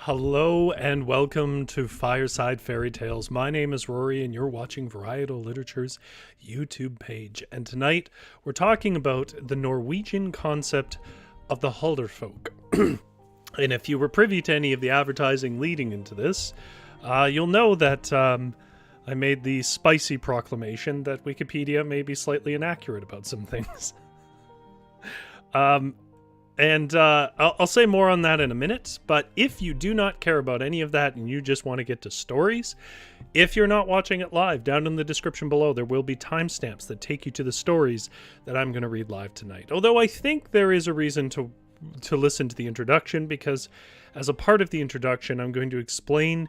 Hello and welcome to Fireside Fairytales. My name is Rory and you're watching Varietal Literature's YouTube page. And tonight we're talking about the Norwegian concept of the Hulder Folk. And if you were privy to any of the advertising leading into this, you'll know that I made the spicy proclamation that Wikipedia may be slightly inaccurate about some things. I'll say more on that in a minute, but if you do not care about any of that and you just want to get to stories, if you're not watching it live, down in the description below there will be timestamps that take you to the stories that I'm going to read live tonight. Although I think there is a reason to listen to the introduction, because as a part of the introduction I'm going to explain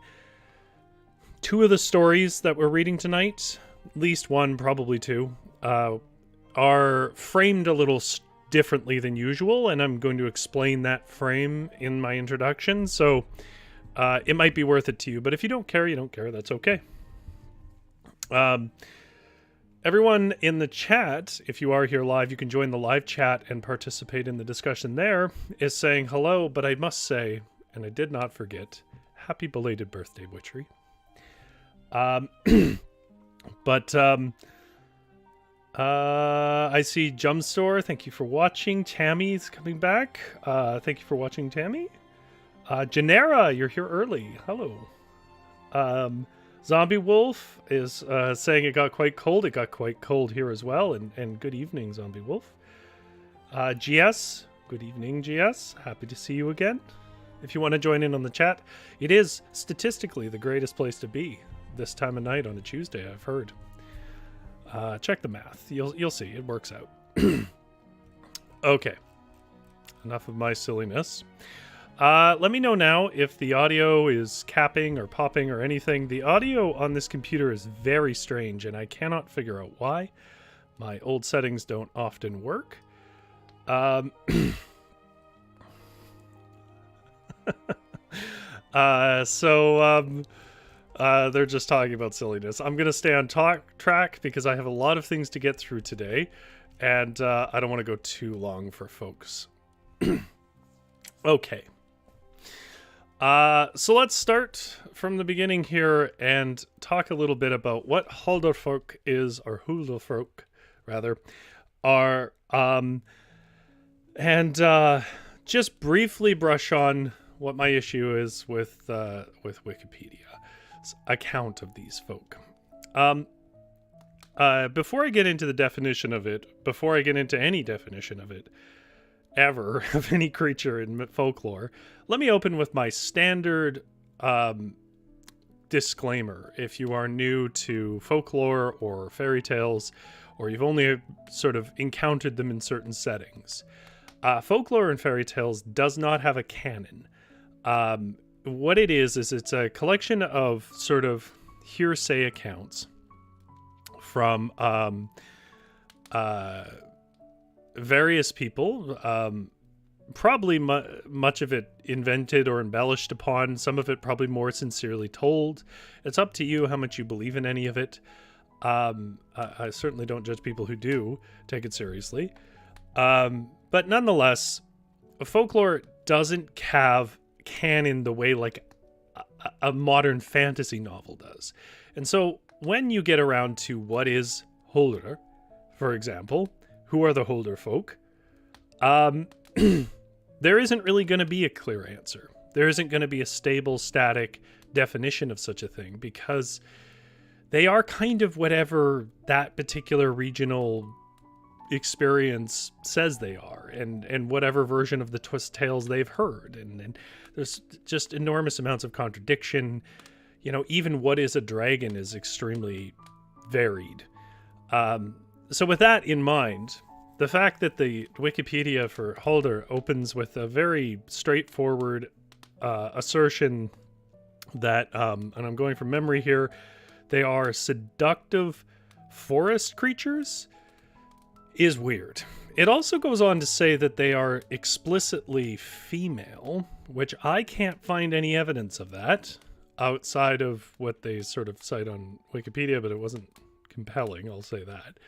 two of the stories that we're reading tonight, at least one, probably two, are framed a little differently than usual, and I'm going to explain that frame in my introduction, so it might be worth it to you, but if you don't care, you don't care, that's okay. Everyone in the chat, if you are here live, you can join the live chat and participate in the discussion there, is saying hello, but I must say, and I did not forget, happy belated birthday, Witchery. I see Jumstore. Thank you for watching. Tammy's coming back. Thank you for watching, Tammy. Genera, you're here early. Hello. Zombie Wolf is saying it got quite cold. It got quite cold here as well. And good evening, Zombie Wolf. GS, good evening, GS. Happy to see you again. If you want to join in on the chat, it is statistically the greatest place to be this time of night on a Tuesday, I've heard. Check the math. You'll see. It works out. Okay. Enough of my silliness. Let me know now if the audio is capping or popping or anything. The audio on this computer is very strange, and I cannot figure out why. My old settings don't often work. They're just talking about silliness. I'm going to stay on track because I have a lot of things to get through today, and I don't want to go too long for folks. Okay. So let's start from the beginning here and talk a little bit about what Hulder Folk is, or Hulder Folk, rather, are, and just briefly brush on what my issue is with Wikipedia account of these folk. Before I get into the definition of it, before I get into any definition of it ever, of any creature in folklore, let me open with my standard disclaimer. If you are new to folklore or fairy tales, or you've only sort of encountered them in certain settings, folklore and fairy tales does not have a canon. What it is it's a collection of sort of hearsay accounts from various people, probably much of it invented or embellished upon, some of it probably more sincerely told. It's up to you how much you believe in any of it. I certainly don't judge people who do take it seriously. But nonetheless, folklore doesn't have canon the way like a modern fantasy novel does. And so when you get around to what is Hulder, for example, who are the Hulder Folk, there isn't really going to be a clear answer. There isn't going to be a stable, static definition of such a thing, because they are kind of whatever that particular regional experience says they are, and whatever version of the twist tales they've heard, and there's just enormous amounts of contradiction. You know, even what is a dragon is extremely varied. So with that in mind, the fact that the Wikipedia for Hulder opens with a very straightforward assertion that, and I'm going from memory here, they are seductive forest creatures, is weird. It also goes on to say that they are explicitly female, which I can't find any evidence of that outside of what they sort of cite on Wikipedia, but it wasn't compelling, I'll say that.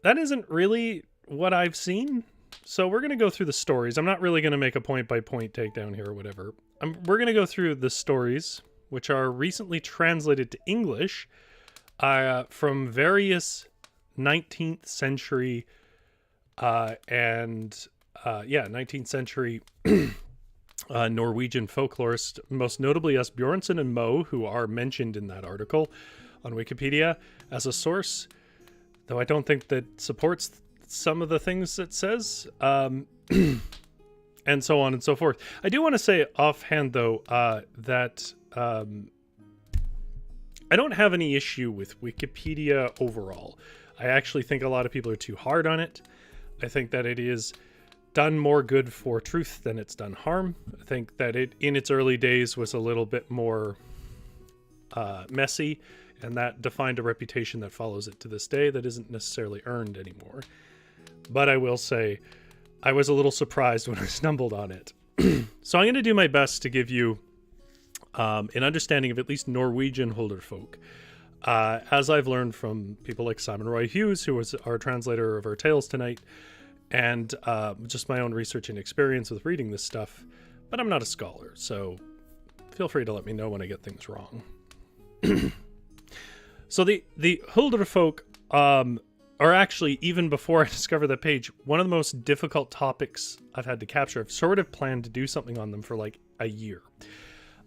That isn't really what I've seen So we're going to go through the stories. I'm not really going to make a point-by-point takedown here or whatever. We're going to go through the stories, which are recently translated to English from various 19th century 19th century Norwegian folklorists, most notably Asbjørnsen and Moe, who are mentioned in that article on Wikipedia as a source, though I don't think that supports some of the things it says, and so on and so forth. I do want to say offhand, though, that I don't have any issue with Wikipedia overall. I actually think a lot of people are too hard on it. I think that it is done more good for truth than it's done harm. I think that it, in its early days, was a little bit more messy, and that defined a reputation that follows it to this day that isn't necessarily earned anymore. But I will say, I was a little surprised when I stumbled on it. So I'm going to do my best to give you an understanding of at least Norwegian Hulder Folk. As I've learned from people like Simon Roy Hughes, who was our translator of our tales tonight, and just my own research and experience with reading this stuff. But I'm not a scholar, so feel free to let me know when I get things wrong. So the Hulder Folk are actually, even before I discovered that page, one of the most difficult topics I've had to capture. I've sort of planned to do something on them for like a year.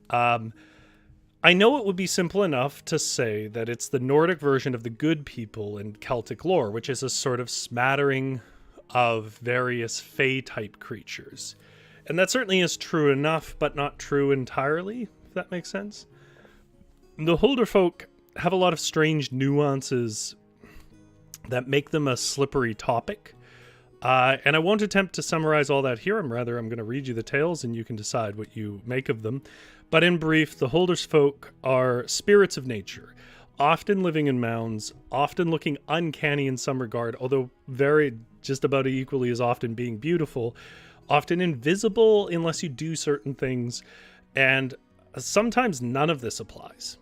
I know it would be simple enough to say that it's the Nordic version of the good people in Celtic lore, which is a sort of smattering of various fae-type creatures. And that certainly is true enough, but not true entirely, if that makes sense. The Hulder Folk have a lot of strange nuances that make them a slippery topic. And I won't attempt to summarize all that here. I'm going to read you the tales and you can decide what you make of them. But in brief, the Hulder Folk are spirits of nature, often living in mounds, often looking uncanny in some regard, although very just about equally as often being beautiful, often invisible unless you do certain things, and sometimes none of this applies.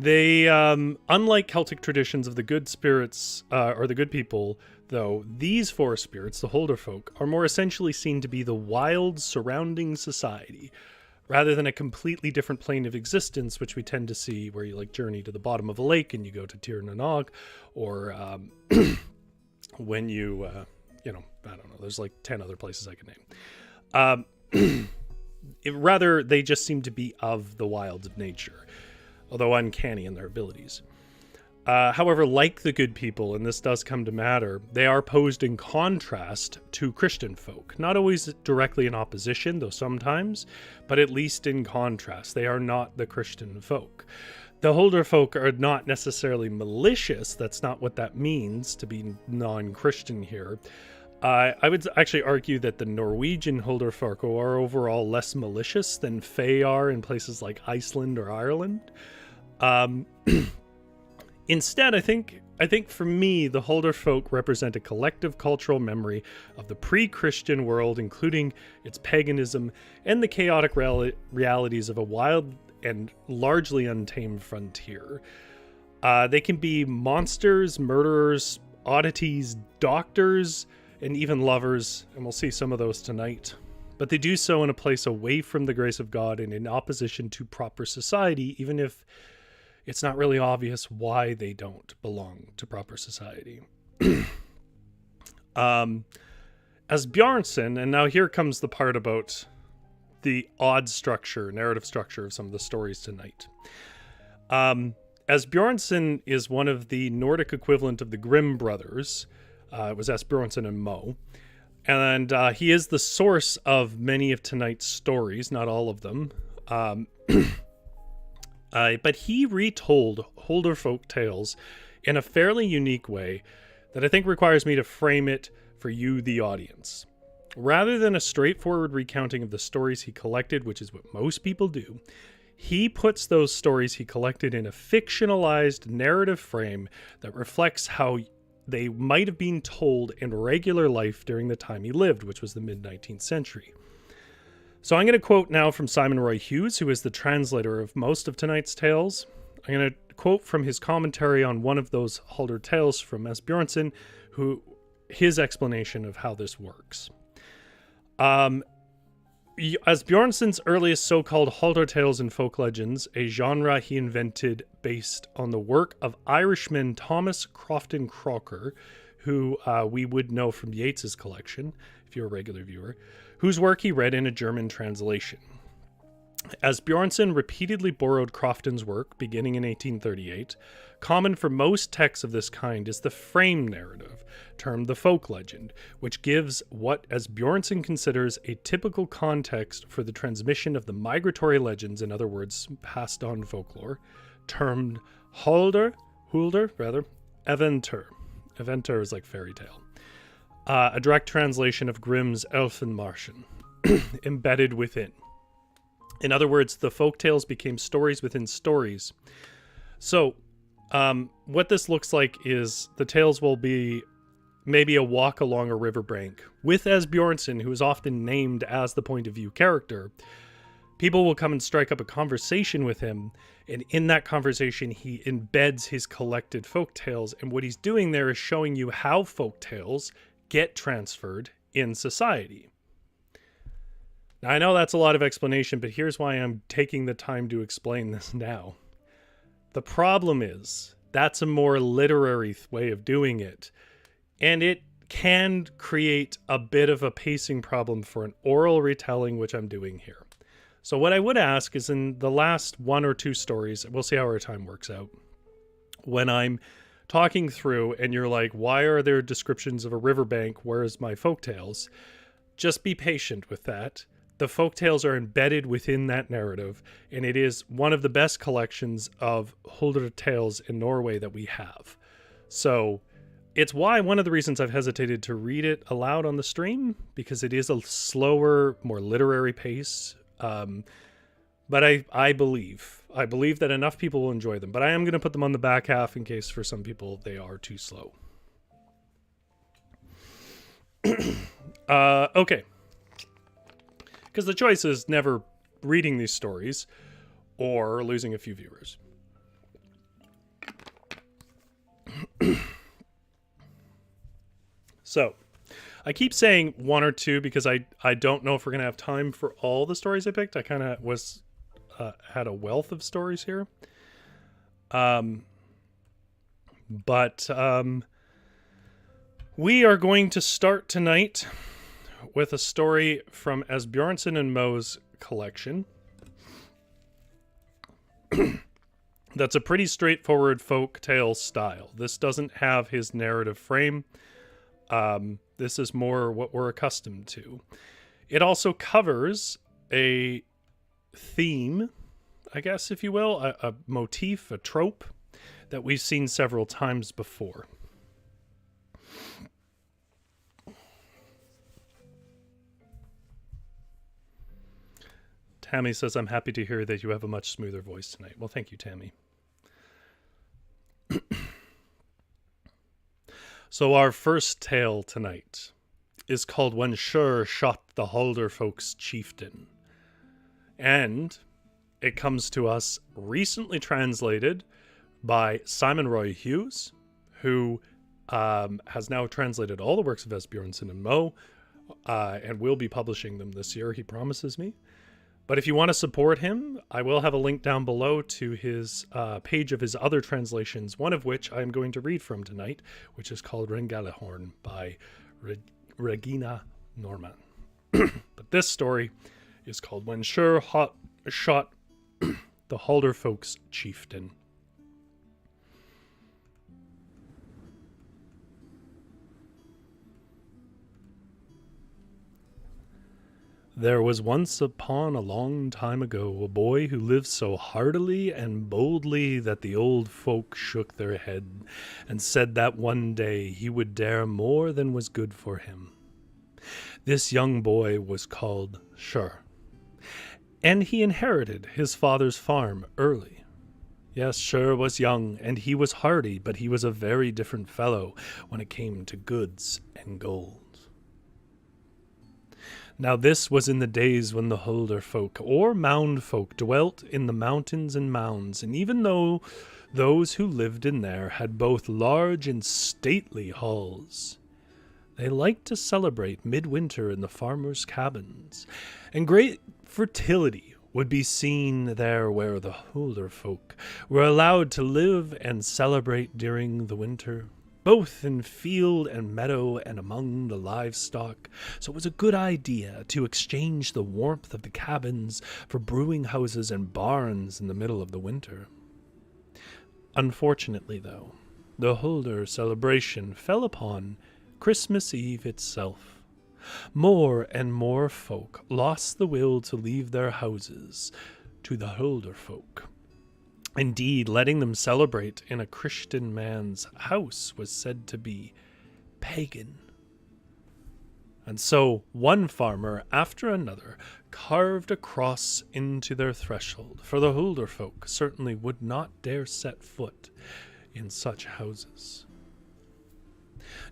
They, unlike Celtic traditions of the good spirits, or the good people, though, these four spirits, the Hulder Folk, are more essentially seen to be the wild surrounding society, rather than a completely different plane of existence, which we tend to see where you like journey to the bottom of a lake and you go to Tir na Nog, or when you, I don't know, there's like 10 other places I could name. Rather, they just seem to be of the wilds of nature, although uncanny in their abilities. However, like the good people, and this does come to matter, they are posed in contrast to Christian folk. Not always directly in opposition, though sometimes, but at least in contrast. They are not the Christian folk. The Hulder Folk are not necessarily malicious. That's not what that means, to be non-Christian here. I would actually argue that the Norwegian Hulder Folk are overall less malicious than Fae are in places like Iceland or Ireland. Instead, I think for me, the Hulder Folk represent a collective cultural memory of the pre-Christian world, including its paganism and the chaotic realities of a wild and largely untamed frontier. They can be monsters, murderers, oddities, doctors, and even lovers, and we'll see some of those tonight. But they do so in a place away from the grace of God and in opposition to proper society, even if it's not really obvious why they don't belong to proper society. Asbjørnsen, and now here comes the part about the odd narrative structure of some of the stories tonight. Asbjørnsen is one of the Nordic equivalent of the Grimm brothers. It was Asbjørnsen and Moe. And he is the source of many of tonight's stories, not all of them. But he retold Hulder Folk tales in a fairly unique way that I think requires me to frame it for you, the audience. Rather than a straightforward recounting of the stories he collected, which is what most people do, he puts those stories he collected in a fictionalized narrative frame that reflects how they might have been told in regular life during the time he lived, which was the mid-19th century. So I'm going to quote now from Simon Roy Hughes, who is the translator of most of tonight's tales. I'm going to quote from his commentary on one of those Hulder tales from Asbjørnsen, his explanation of how this works. Asbjørnsen's earliest so-called Hulder tales and folk legends, a genre he invented based on the work of Irishman Thomas Crofton Croker, who we would know from Yeats's collection, if you're a regular viewer, whose work he read in a German translation. Asbjørnsen repeatedly borrowed Crofton's work, beginning in 1838. Common for most texts of this kind is the frame narrative, termed the folk legend, which gives what Asbjørnsen considers a typical context for the transmission of the migratory legends, in other words, passed on folklore, termed Hulder, Eventyr. Eventyr is like fairy tale. A direct translation of Grimm's Elfenmärchen, embedded within. In other words, the folk tales became stories within stories. So, what this looks like is the tales will be maybe a walk along a riverbank with Asbjørnsen, who is often named as the point of view character. People will come and strike up a conversation with him, and in that conversation, he embeds his collected folk tales. And what he's doing there is showing you how folk tales get transferred in society. Now, I know that's a lot of explanation, but here's why I'm taking the time to explain this now. The problem is, that's a more literary way of doing it, and it can create a bit of a pacing problem for an oral retelling, which I'm doing here. So what I would ask is, in the last one or two stories, we'll see how our time works out, when I'm talking through and you're like, why are there descriptions of a riverbank? Where's my folktales? Just be patient with that. The folktales are embedded within that narrative, and it is one of the best collections of Hulder tales in Norway that we have. So it's one of the reasons I've hesitated to read it aloud on the stream, because it is a slower, more literary pace. But I believe that enough people will enjoy them. But I am going to put them on the back half in case for some people they are too slow. Okay. Because the choice is never reading these stories or losing a few viewers. So, I keep saying one or two because I don't know if we're going to have time for all the stories I picked. I kind of had a wealth of stories here. But we are going to start tonight with a story from Asbjørnsen and Moe's collection. That's a pretty straightforward folk tale style. This doesn't have his narrative frame. This is more what we're accustomed to. It also covers a theme, I guess, if you will, a motif, a trope that we've seen several times before. Tammy says, I'm happy to hear that you have a much smoother voice tonight. Well, thank you, Tammy. So our first tale tonight is called When Sjur Shot the Hulder Folk's Chieftain. And it comes to us recently translated by Simon Roy Hughes, who has now translated all the works of Asbjørnsen and Moe, and will be publishing them this year, he promises me. But if you want to support him, I will have a link down below to his page of his other translations, one of which I'm going to read from tonight, which is called Rengalehorn by Regine Normann. But this story is called When Sjur Shot the Hulder Folk's Chieftain. There was once upon a long time ago a boy who lived so heartily and boldly that the old folk shook their head and said that one day he would dare more than was good for him. This young boy was called Sjur, and he inherited his father's farm early. Yes, Sjur was young, and he was hardy, but he was a very different fellow when it came to goods and gold. Now this was in the days when the Hulder Folk, or mound folk, dwelt in the mountains and mounds, and even though Those who lived in there had both large and stately halls. They liked to celebrate midwinter in the farmers' cabins, and great fertility would be seen there where the Hulder Folk were allowed to live and celebrate during the winter, both in field and meadow and among the livestock. So it was a good idea to exchange the warmth of the cabins for brewing houses and barns in the middle of the winter. Unfortunately, though, the Hulder celebration fell upon Christmas Eve itself. More and more folk lost the will to leave their houses to the Hulder Folk. Indeed, letting them celebrate in a Christian man's house was said to be pagan. And so one farmer after another carved a cross into their threshold, for the Hulder Folk certainly would not dare set foot in such houses.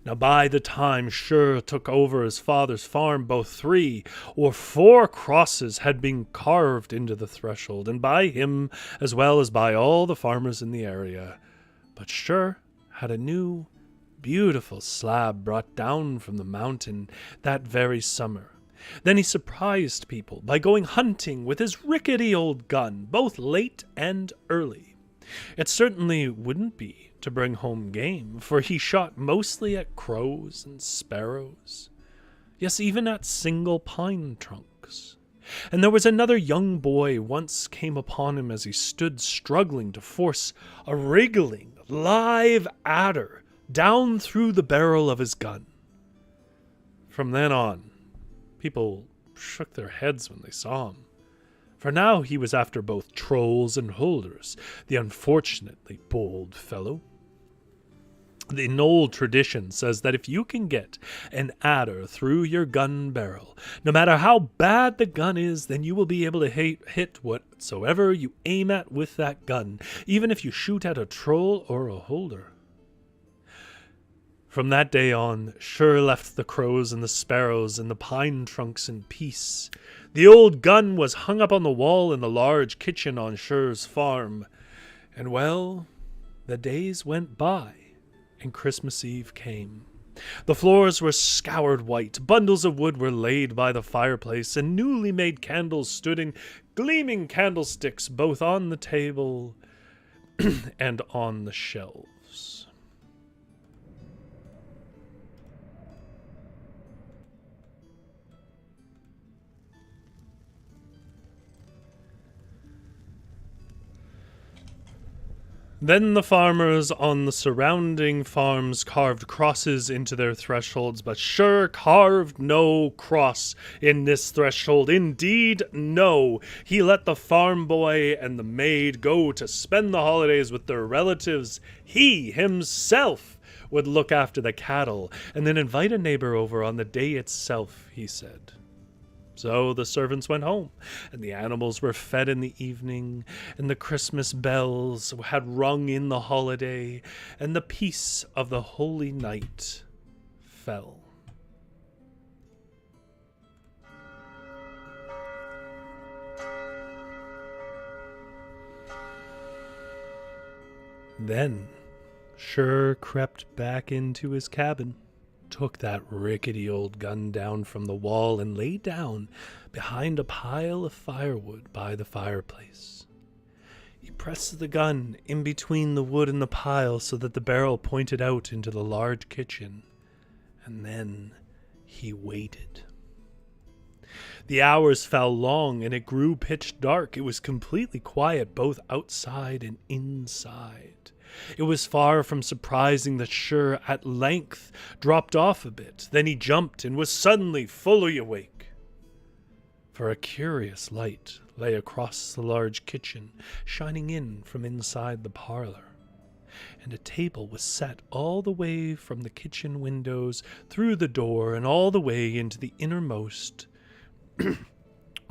Now, by the time Sjur took over his father's farm, both 3 or 4 crosses had been carved into the threshold, and by him as well as by all the farmers in the area. But Sjur had a new, beautiful slab brought down from the mountain that very summer. Then he surprised people by going hunting with his rickety old gun, both late and early. It certainly wouldn't be to bring home game, for he shot mostly at crows and sparrows. Yes, even at single pine trunks. And there was another young boy once came upon him as he stood struggling to force a wriggling live adder down through the barrel of his gun. From then on, people shook their heads when they saw him. For now he was after both trolls and Hulders, the unfortunately bold fellow. The old tradition says that if you can get an adder through your gun barrel, no matter how bad the gun is, then you will be able to hit whatsoever you aim at with that gun, even if you shoot at a troll or a Hulder. From that day on, Sjur left the crows and the sparrows and the pine trunks in peace. The old gun was hung up on the wall in the large kitchen on Sjur's farm. And well, the days went by, and Christmas Eve came. The floors were scoured white, bundles of wood were laid by the fireplace, and newly made candles stood in gleaming candlesticks both on the table and on the shelves. Then the farmers on the surrounding farms carved crosses into their thresholds, but Sjur carved no cross in this threshold. Indeed, no. He let the farm boy and the maid go to spend the holidays with their relatives. He himself would look after the cattle and then invite a neighbor over on the day itself, he said. So the servants went home, and the animals were fed in the evening, and the Christmas bells had rung in the holiday, and the peace of the holy night fell. Then Sjur crept back into his cabin, took that rickety old gun down from the wall, and lay down behind a pile of firewood by the fireplace. He pressed the gun in between the wood and the pile so that the barrel pointed out into the large kitchen, and then he waited. The hours fell long, and it grew pitch dark. It was completely quiet both outside and inside. It was far from surprising that Sjur at length dropped off a bit. Then he jumped and was suddenly fully awake. For a curious light lay across the large kitchen, shining in from inside the parlor. And a table was set all the way from the kitchen windows through the door and all the way into the innermost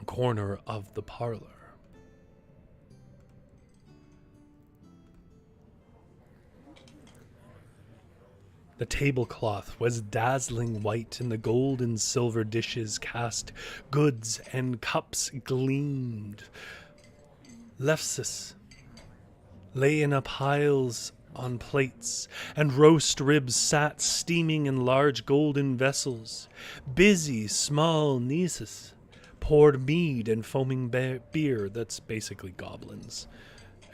corner of the parlor. The tablecloth was dazzling white, and the gold and silver dishes cast goods, and cups gleamed. Lefses lay in a piles on plates, and roast ribs sat steaming in large golden vessels. Busy small nieces poured mead and foaming beer. That's basically goblins.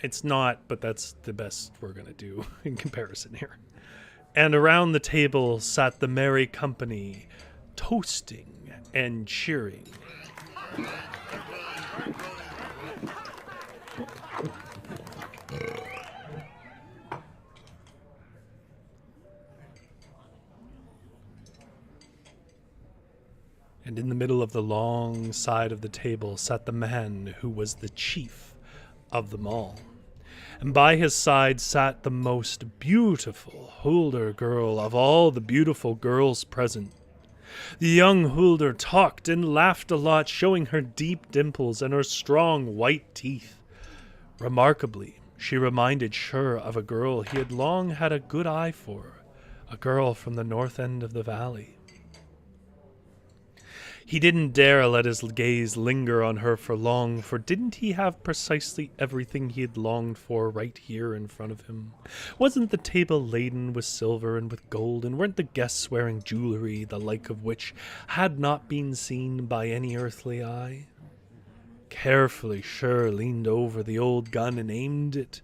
It's not, but that's the best we're going to do in comparison here. And around the table sat the merry company, toasting and cheering. And in the middle of the long side of the table sat the man who was the chief of them all. And by his side sat the most beautiful Hulder girl of all the beautiful girls present. The young Hulder talked and laughed a lot, showing her deep dimples and her strong white teeth. Remarkably, she reminded Sjur of a girl he had long had a good eye for, a girl from the north end of the valley. He didn't dare let his gaze linger on her for long, for didn't he have precisely everything he had longed for right here in front of him? Wasn't the table laden with silver and with gold, and weren't the guests wearing jewelry, the like of which had not been seen by any earthly eye? Carefully Sjur leaned over the old gun and aimed it,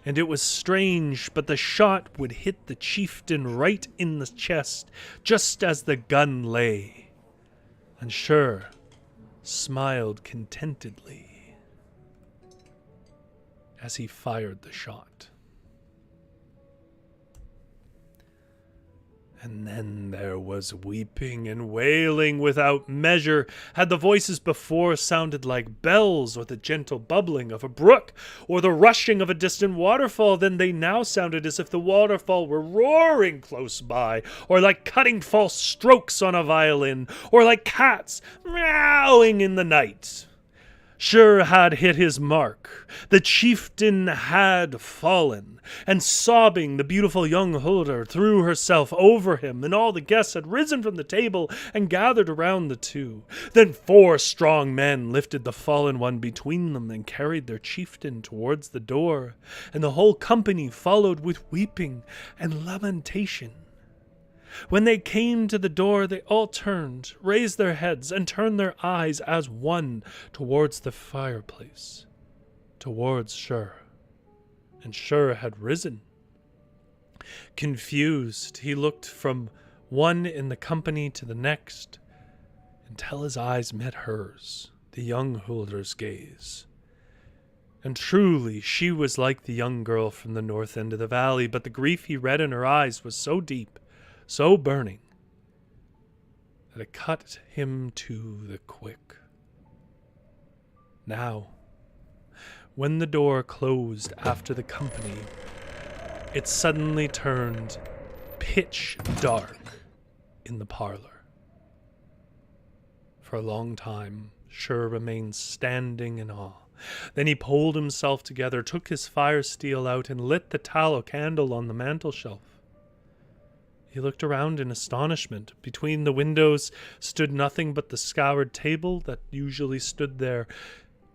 and it was strange, but the shot would hit the chieftain right in the chest, just as the gun lay. And Sjur smiled contentedly as he fired the shot. And then there was weeping and wailing without measure. Had the voices before sounded like bells, or the gentle bubbling of a brook, or the rushing of a distant waterfall, then they now sounded as if the waterfall were roaring close by, or like cutting false strokes on a violin, or like cats meowing in the night. Sjur had hit his mark. The chieftain had fallen, and sobbing, the beautiful young Hulder threw herself over him, and all the guests had risen from the table and gathered around the two. Then 4 strong men lifted the fallen one between them and carried their chieftain towards the door, and the whole company followed with weeping and lamentation. When they came to the door, they all turned, raised their heads, and turned their eyes as one towards the fireplace, towards Sjur. And Sjur had risen. Confused, he looked from one in the company to the next, until his eyes met hers, the young Hulder's gaze. And truly, she was like the young girl from the north end of the valley, but the grief he read in her eyes was so deep, so burning, that it cut him to the quick. Now, when the door closed after the company, it suddenly turned pitch dark in the parlor. For a long time, Sjur remained standing in awe. Then he pulled himself together, took his fire steel out, and lit the tallow candle on the mantelshelf. He looked around in astonishment. Between the windows stood nothing but the scoured table that usually stood there.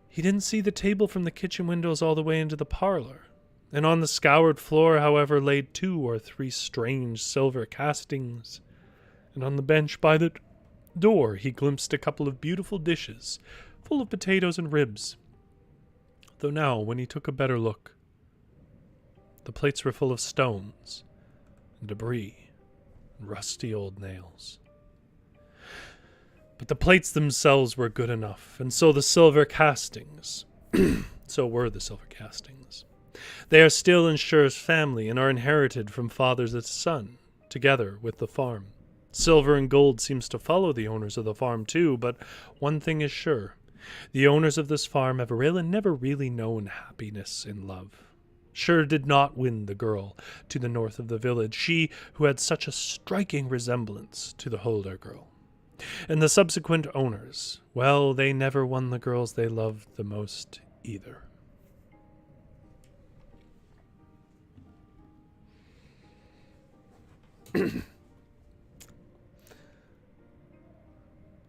He didn't see the table from the kitchen windows all the way into the parlor. And on the scoured floor, however, lay 2 or 3 strange silver castings. And on the bench by the door he glimpsed a couple of beautiful dishes, full of potatoes and ribs. Though now, when he took a better look, the plates were full of stones and debris, rusty old nails. But the plates themselves were good enough, and so the silver castings. So were the silver castings. They are still in Sjur's family and are inherited from father to son, together with the farm. Silver and gold seems to follow the owners of the farm too, but one thing is sure. The owners of this farm have never really known happiness in love. Sjur did not win the girl to the north of the village, she who had such a striking resemblance to the Hulder girl. And the subsequent owners, well, they never won the girls they loved the most either.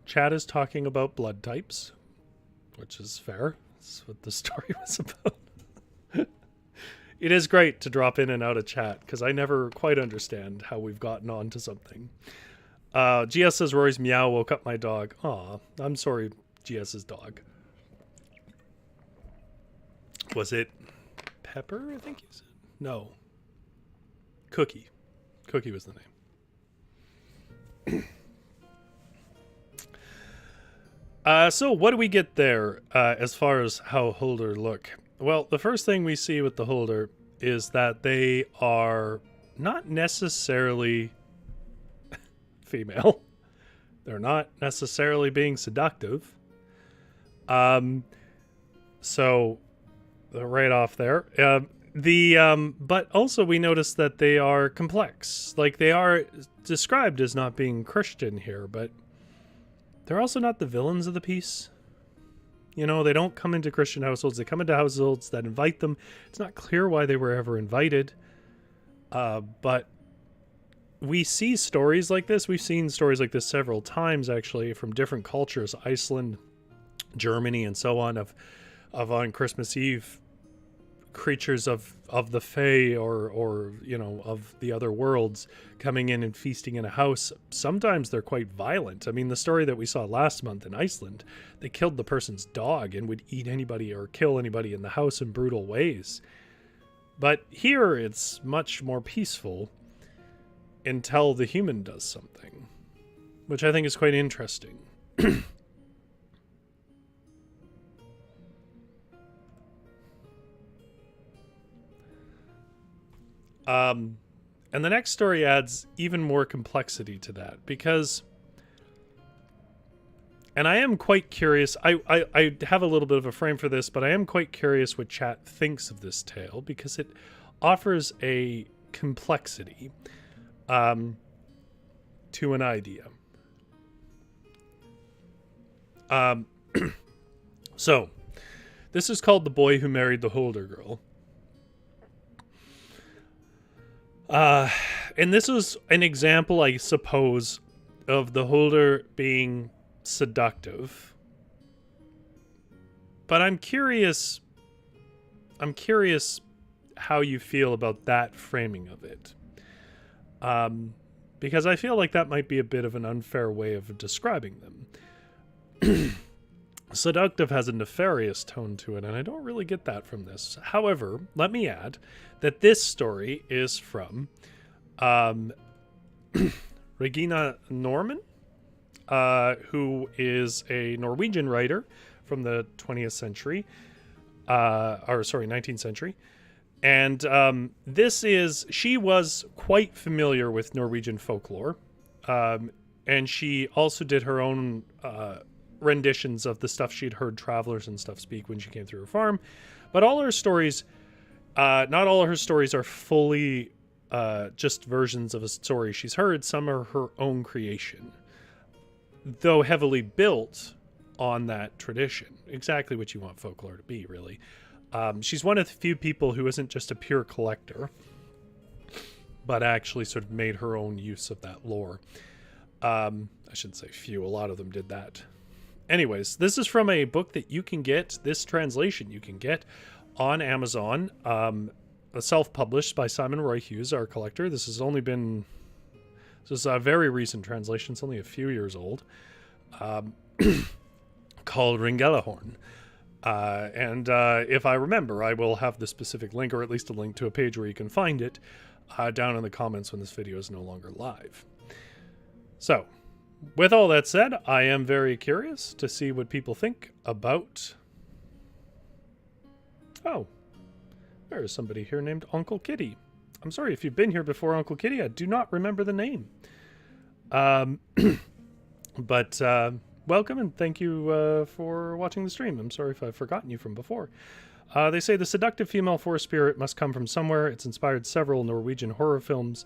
Chad is talking about blood types, which is fair. That's what the story was about. It is great to drop in and out of chat, because I never quite understand how we've gotten onto something. GS says, Rory's meow woke up my dog. Aw, I'm sorry, GS's dog. Was it Pepper, I think you said? No. Cookie. Cookie was the name. So what do we get there as far as how Hulder look? Well, the first thing we see with the Hulder is that they are not necessarily female. They're not necessarily being seductive. So right off there. But also we notice that they are complex. Like, they are described as not being Christian here, but they're also not the villains of the piece. You know, they don't come into Christian households. They come into households that invite them. It's not clear why they were ever invited. But we see stories like this. We've seen stories like this several times, actually, from different cultures, Iceland, Germany, and so on, of on Christmas Eve, creatures of the Fae or you know, of the other worlds coming in and feasting in a house. Sometimes they're quite violent. I mean, the story that we saw last month in Iceland, they killed the person's dog and would eat anybody or kill anybody in the house in brutal ways. But here it's much more peaceful until the human does something, which I think is quite interesting. And the next story adds even more complexity to that, because, and I am quite curious, I have a little bit of a frame for this, but I am quite curious what chat thinks of this tale, because it offers a complexity to an idea. So, this is called The Boy Who Married the Hulder Girl. And this is an example, I suppose, of the Hulder being seductive. But I'm curious how you feel about that framing of it. Because I feel like that might be a bit of an unfair way of describing them. Seductive has a nefarious tone to it, and I don't really get that from this. However, let me add that this story is from Regine Normann, who is a Norwegian writer from the 20th century, 19th century. And she was quite familiar with Norwegian folklore, and she also did her own renditions of the stuff she'd heard travelers and stuff speak when she came through her farm. But all her stories, not all of her stories are fully just versions of a story she's heard. Some are her own creation, though heavily built on that tradition. Exactly what you want folklore to be, really. She's one of the few people who isn't just a pure collector, but actually sort of made her own use of that lore. I shouldn't say few, a lot of them did that. Anyways, this is from a book that you can get, this translation you can get on Amazon, self-published by Simon Roy Hughes, our collector. This is a very recent translation. It's only a few years old, called Ringelahorn. And if I remember, I will have the specific link, or at least a link to a page where you can find it, down in the comments when this video is no longer live. So, with all that said, I am very curious to see what people think about... Oh, there is somebody here named Uncle Kitty. I'm sorry if you've been here before, Uncle Kitty. I do not remember the name. But welcome, and thank you for watching the stream. I'm sorry if I've forgotten you from before. They say the seductive female forest spirit must come from somewhere. It's inspired several Norwegian horror films.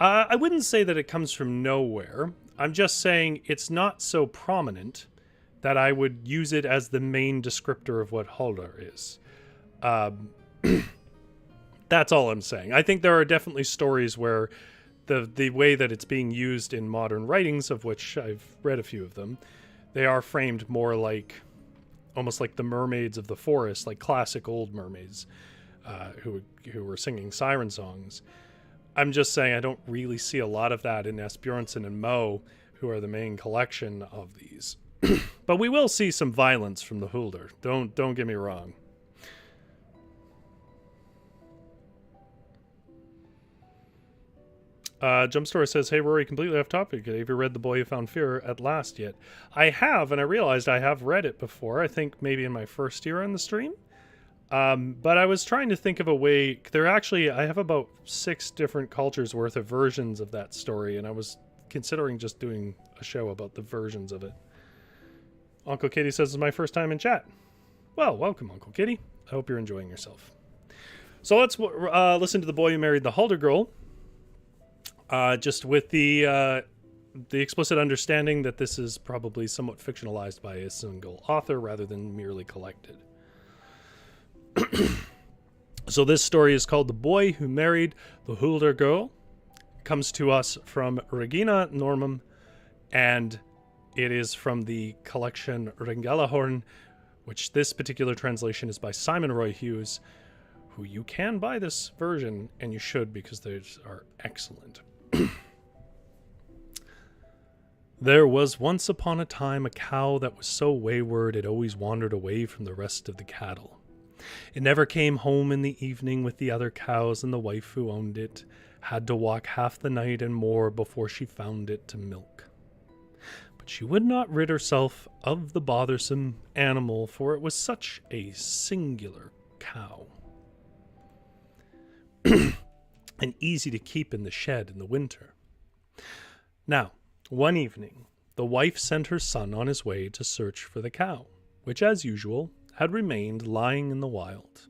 I wouldn't say that it comes from nowhere. I'm just saying it's not so prominent that I would use it as the main descriptor of what Hulder is. That's all I'm saying. I think there are definitely stories where the way that it's being used in modern writings, of which I've read a few of them, they are framed more like, almost like the mermaids of the forest, like classic old mermaids. who were singing siren songs. I'm just saying I don't really see a lot of that in Asbjørnsen and Mo, who are the main collection of these. But we will see some violence from the Hulder. Don't get me wrong. Jumpstory says, "Hey Rory, completely off topic. Have you read The Boy Who Found Fear at last yet?" I have, and I realized I have read it before. I think maybe in my first year on the stream. But I was trying to think of a way. I have about 6 different cultures worth of versions of that story, and I was considering just doing a show about the versions of it. Uncle Kitty says, "It's my first time in chat." Well, welcome, Uncle Kitty. I hope you're enjoying yourself. So let's listen to The Boy Who Married the Hulder Girl. Just with the explicit understanding that this is probably somewhat fictionalized by a single author rather than merely collected. So this story is called The Boy Who Married the Hulder Girl. It comes to us from Regine, Normann, and it is from the collection Ringelahorn, which this particular translation is by Simon Roy Hughes, who you can buy this version, and you should, because they are excellent. There was once upon a time a cow that was so wayward it always wandered away from the rest of the cattle. It never came home in the evening with the other cows, and the wife who owned it had to walk half the night and more before she found it to milk. But she would not rid herself of the bothersome animal, for it was such a singular cow, and easy to keep in the shed in the winter. Now, one evening, the wife sent her son on his way to search for the cow, which, as usual, had remained lying in the wild.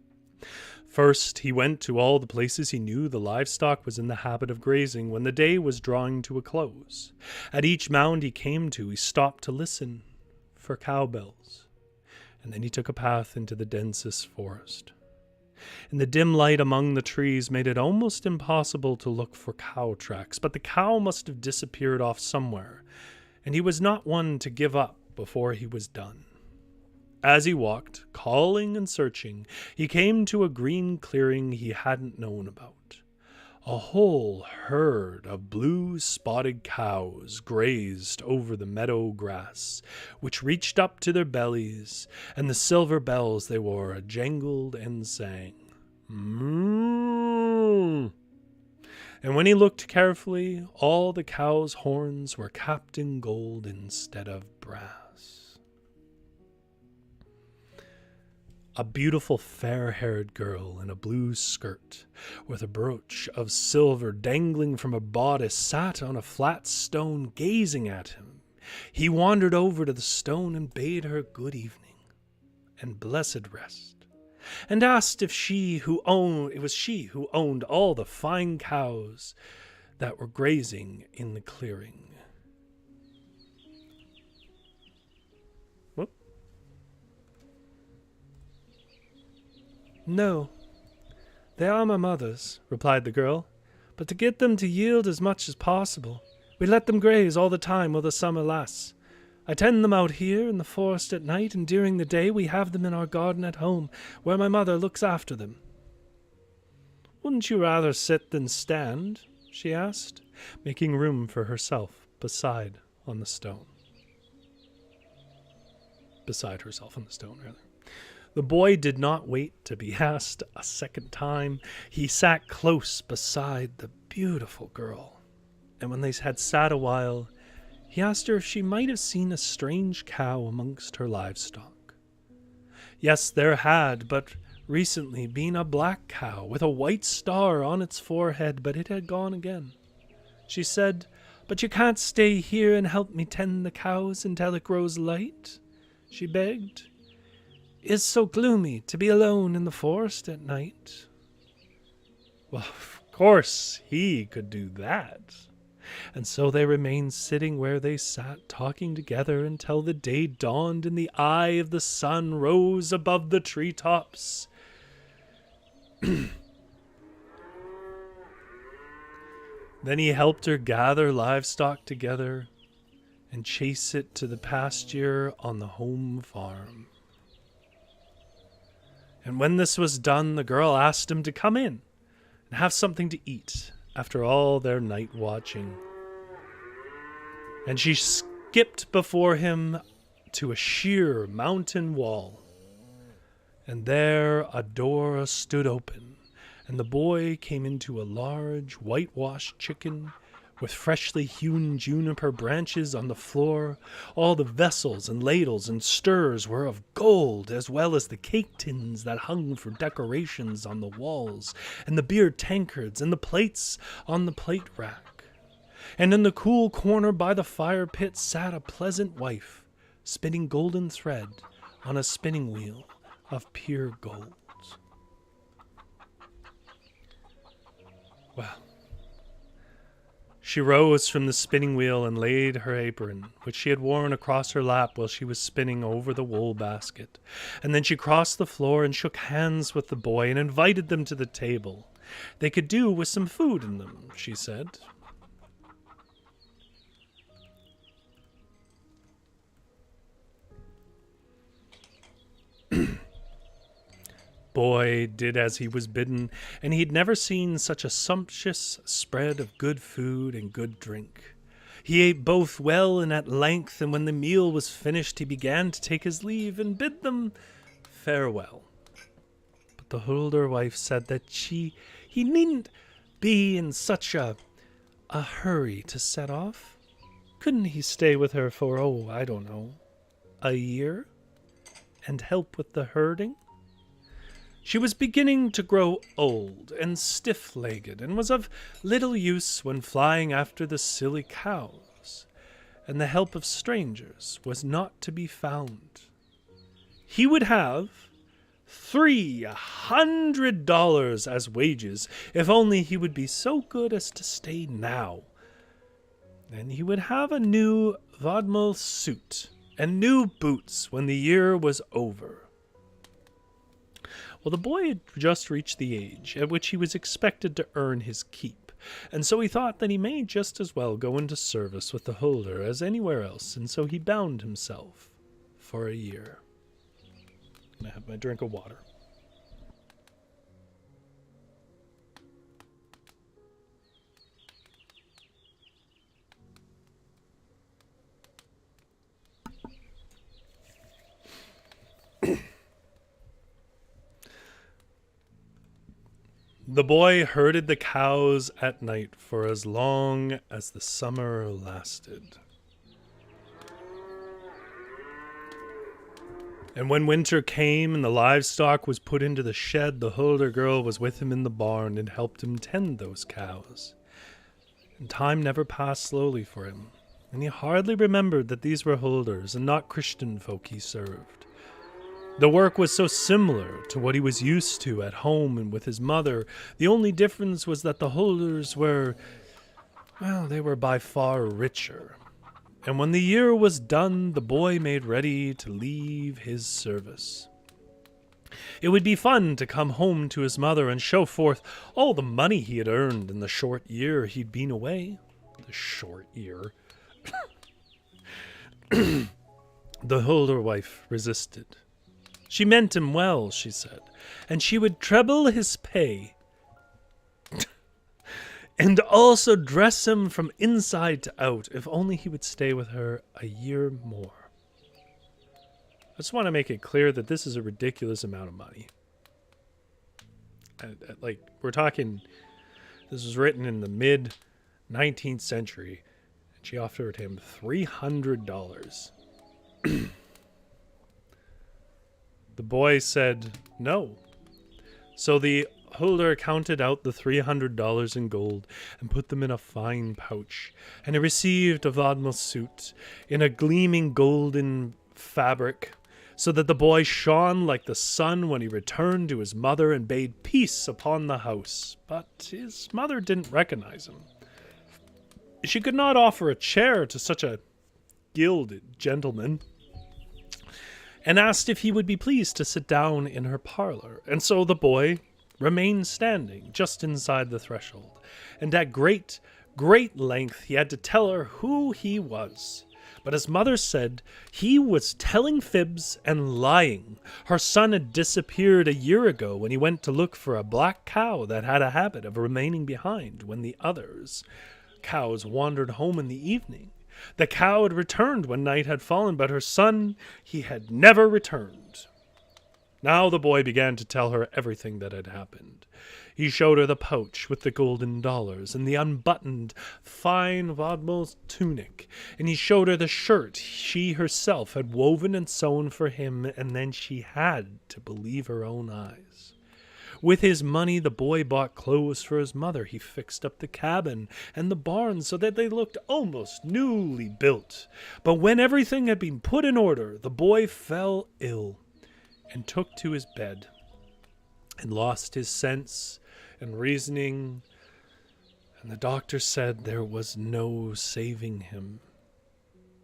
First, he went to all the places he knew the livestock was in the habit of grazing when the day was drawing to a close. At each mound he came to, he stopped to listen for cowbells, and then he took a path into the densest forest. And the dim light among the trees made it almost impossible to look for cow tracks, but the cow must have disappeared off somewhere, and he was not one to give up before he was done. As he walked, calling and searching, he came to a green clearing he hadn't known about. A whole herd of blue-spotted cows grazed over the meadow grass, which reached up to their bellies, and the silver bells they wore jangled and sang. Moo! And when he looked carefully, all the cows' horns were capped in gold instead of brass. A beautiful fair-haired girl in a blue skirt, with a brooch of silver dangling from her bodice, sat on a flat stone gazing at him. He wandered over to the stone and bade her good evening and blessed rest, and asked if it was she who owned all the fine cows that were grazing in the clearing. "No, they are my mother's," replied the girl, "but to get them to yield as much as possible, we let them graze all the time while the summer lasts. I tend them out here in the forest at night, and during the day we have them in our garden at home, where my mother looks after them." "Wouldn't you rather sit than stand?" she asked, making room for herself beside herself on the stone, rather. The boy did not wait to be asked a second time. He sat close beside the beautiful girl, and when they had sat a while, he asked her if she might have seen a strange cow amongst her livestock. Yes, there had, but recently, been a black cow with a white star on its forehead, but it had gone again. She said, "But you can't stay here and help me tend the cows until it grows light?" she begged. "It's so gloomy to be alone in the forest at night." Well, of course he could do that. And so they remained sitting where they sat, talking together until the day dawned and the eye of the sun rose above the treetops. Then he helped her gather livestock together and chase it to the pasture on the home farm. And when this was done, the girl asked him to come in and have something to eat after all their night watching. And she skipped before him to a sheer mountain wall. And there a door stood open, and the boy came into a large whitewashed chicken with freshly hewn juniper branches on the floor. All the vessels and ladles and stirs were of gold, as well as the cake tins that hung for decorations on the walls, and the beer tankards and the plates on the plate rack. And in the cool corner by the fire pit sat a pleasant wife, spinning golden thread on a spinning wheel of pure gold. Well, she rose from the spinning wheel and laid her apron, which she had worn across her lap while she was spinning, over the wool basket. And then she crossed the floor and shook hands with the boy and invited them to the table. They could do with some food in them, she said. Boy did as he was bidden, and he'd never seen such a sumptuous spread of good food and good drink. He ate both well and at length, and when the meal was finished, he began to take his leave and bid them farewell. But the Hulder wife said that he needn't be in such a hurry to set off. Couldn't he stay with her for, I don't know, a year, and help with the herding? She was beginning to grow old and stiff-legged, and was of little use when flying after the silly cows, and the help of strangers was not to be found. He would have $300 as wages, if only he would be so good as to stay now. And he would have a new vaudeville suit and new boots when the year was over. Well, the boy had just reached the age at which he was expected to earn his keep, and so he thought that he may just as well go into service with the Hulder as anywhere else, and so he bound himself for a year. I'm going to have my drink of water. The boy herded the cows at night for as long as the summer lasted. And when winter came and the livestock was put into the shed, the Hulder girl was with him in the barn and helped him tend those cows. And time never passed slowly for him, and he hardly remembered that these were Hulders and not Christen folk he served. The work was so similar to what he was used to at home and with his mother. The only difference was that the Hulders were, they were by far richer. And when the year was done, the boy made ready to leave his service. It would be fun to come home to his mother and show forth all the money he had earned in the short year he'd been away. The short year. The Hulder wife resisted. She meant him well, she said, and she would treble his pay and also dress him from inside to out if only he would stay with her a year more. I just want to make it clear that this is a ridiculous amount of money. We're talking, this was written in the mid-19th century, and she offered him $300. The boy said no. So the Hulder counted out the $300 in gold and put them in a fine pouch, and he received a vaudeville suit in a gleaming golden fabric, so that the boy shone like the sun when he returned to his mother and bade peace upon the house. But his mother didn't recognize him. She could not offer a chair to such a gilded gentleman, and asked if he would be pleased to sit down in her parlor. And so the boy remained standing just inside the threshold, and at great length he had to tell her who he was, But his mother said he was telling fibs and lying. Her son had disappeared a year ago when he went to look for a black cow that had a habit of remaining behind when the others cows wandered home in the evening. The cow had returned when night had fallen, but her son, he had never returned. Now the boy began to tell her everything that had happened. He showed her the pouch with the golden dollars and the unbuttoned, fine wadmos tunic, and he showed her the shirt she herself had woven and sewn for him, and then she had to believe her own eyes. With his money, the boy bought clothes for his mother. He fixed up the cabin and the barn so that they looked almost newly built. But when everything had been put in order, the boy fell ill and took to his bed and lost his sense and reasoning, and the doctor said there was no saving him.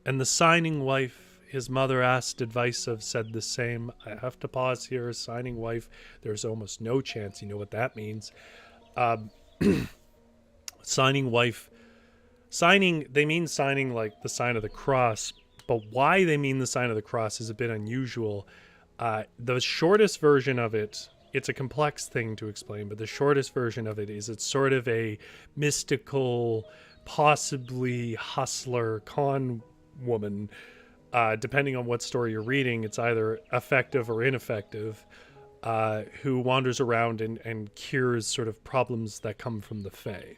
And the signing wife, his mother asked advice of, said the same. I have to pause here. Signing wife, there's almost no chance you know what that means. Signing wife, they mean signing like the sign of the cross, but why they mean the sign of the cross is a bit unusual. The shortest version of it, it's a complex thing to explain, but the shortest version of it is it's sort of a mystical, possibly hustler, con woman. Depending on what story you're reading, it's either effective or ineffective, who wanders around and cures sort of problems that come from the Fae.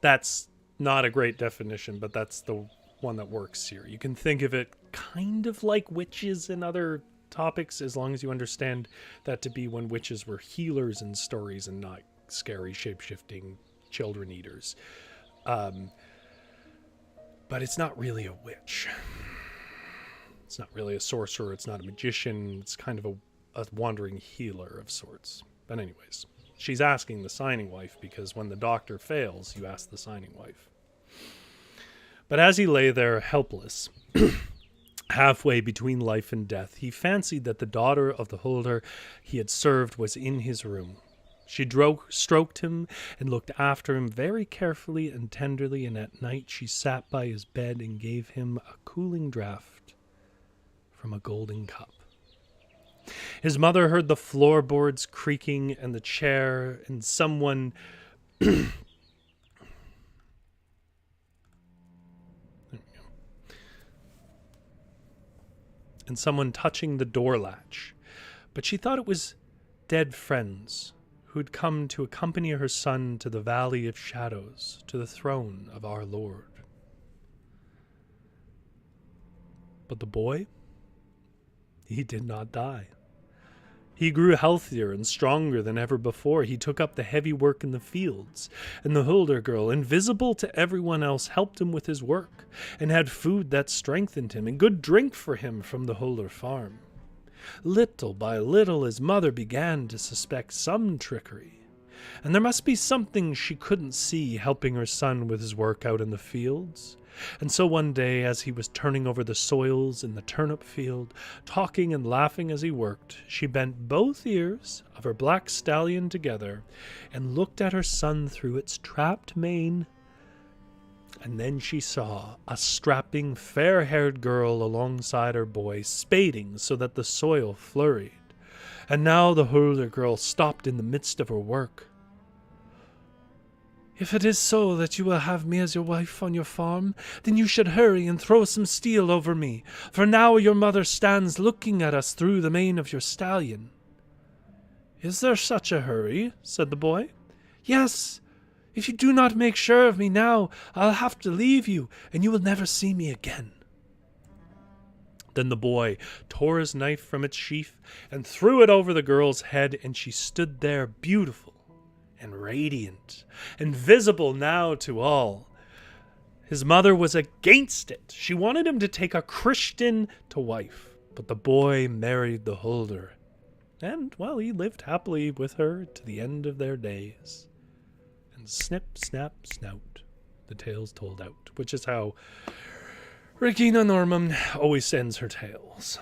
That's not a great definition, but that's the one that works here. You can think of it kind of like witches and other topics, as long as you understand that to be when witches were healers in stories and not scary shape-shifting children eaters. But it's not really a witch. It's not really a sorcerer. It's not a magician. It's kind of a wandering healer of sorts. But anyways, she's asking the signing wife because when the doctor fails, you ask the signing wife. But as he lay there helpless, halfway between life and death, he fancied that the daughter of the Hulder he had served was in his room. She stroked him and looked after him very carefully and tenderly, and at night she sat by his bed and gave him a cooling draught from a golden cup. His mother heard the floorboards creaking and the chair and someone touching the door latch, but she thought it was dead friends who'd come to accompany her son to the Valley of Shadows, to the throne of our Lord. But the boy, he did not die. He grew healthier and stronger than ever before. He took up the heavy work in the fields, and the Hulder girl, invisible to everyone else, helped him with his work, and had food that strengthened him, and good drink for him from the Hulder farm. Little by little, his mother began to suspect some trickery, and there must be something she couldn't see helping her son with his work out in the fields. And so one day, as he was turning over the soils in the turnip field, talking and laughing as he worked, she bent both ears of her black stallion together and looked at her son through its trapped mane. And then she saw a strapping, fair-haired girl alongside her boy, spading so that the soil flurried. And now the Hulder girl stopped in the midst of her work. "If it is so that you will have me as your wife on your farm, then you should hurry and throw some steel over me, for now your mother stands looking at us through the mane of your stallion." "Is there such a hurry?" said the boy. "Yes. If you do not make sure of me now, I'll have to leave you, and you will never see me again." Then the boy tore his knife from its sheath and threw it over the girl's head, and she stood there beautiful and radiant, and visible now to all. His mother was against it. She wanted him to take a Christen to wife, but the boy married the Hulder, and, well, he lived happily with her to the end of their days. And snip, snap, snout, the tale's told out, which is how Regine Normann always ends her tales.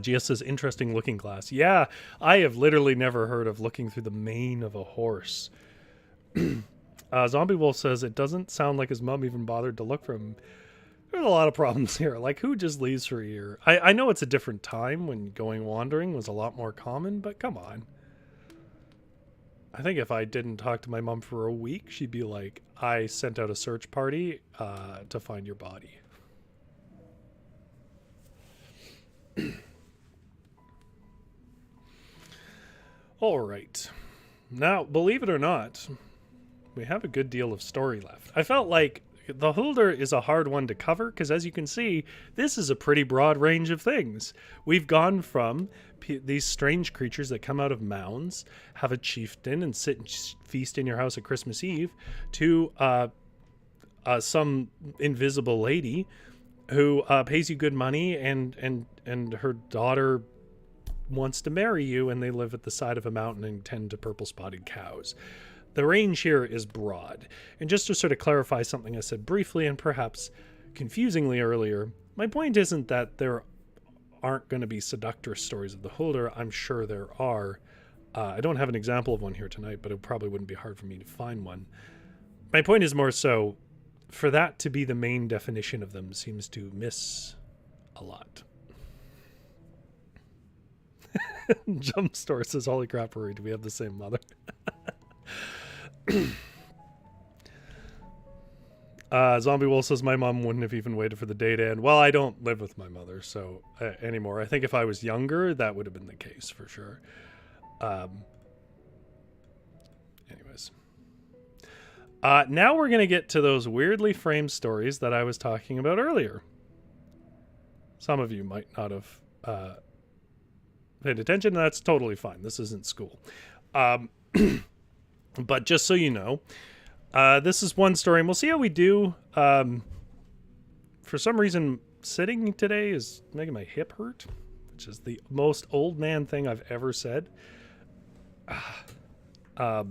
GS says, interesting looking glass. Yeah, I have literally never heard of looking through the mane of a horse. Zombie Wolf says it doesn't sound like his mom even bothered to look for him. There's a lot of problems here. Like, who just leaves for a year? I know it's a different time when going wandering was a lot more common, but come on. I think if I didn't talk to my mom for a week, she'd be like, I sent out a search party to find your body. All right. Now, believe it or not, we have a good deal of story left. I felt like the Hulder is a hard one to cover because, as you can see, this is a pretty broad range of things. We've gone from these strange creatures that come out of mounds, have a chieftain, and sit and feast in your house at Christmas Eve, to some invisible lady who pays you good money, and her daughter wants to marry you, and they live at the side of a mountain and tend to purple-spotted cows. The range here is broad. And just to sort of clarify something I said briefly and perhaps confusingly earlier, my point isn't that there aren't going to be seductress stories of the Hulder. I'm sure there are. I don't have an example of one here tonight, but it probably wouldn't be hard for me to find one. My point is more so, for that to be the main definition of them seems to miss a lot. Jump Store says, holy crap, Rory, do we have the same mother? Zombie Wolf says, my mom wouldn't have even waited for the day to end. Well, I don't live with my mother so anymore. I think if I was younger, that would have been the case for sure. Anyways. Now we're going to get to those weirdly framed stories that I was talking about earlier. Some of you might not have paid attention. That's totally fine. This isn't school. But just so you know, this is one story, and we'll see how we do. For some reason, sitting today is making my hip hurt, which is the most old man thing I've ever said. But I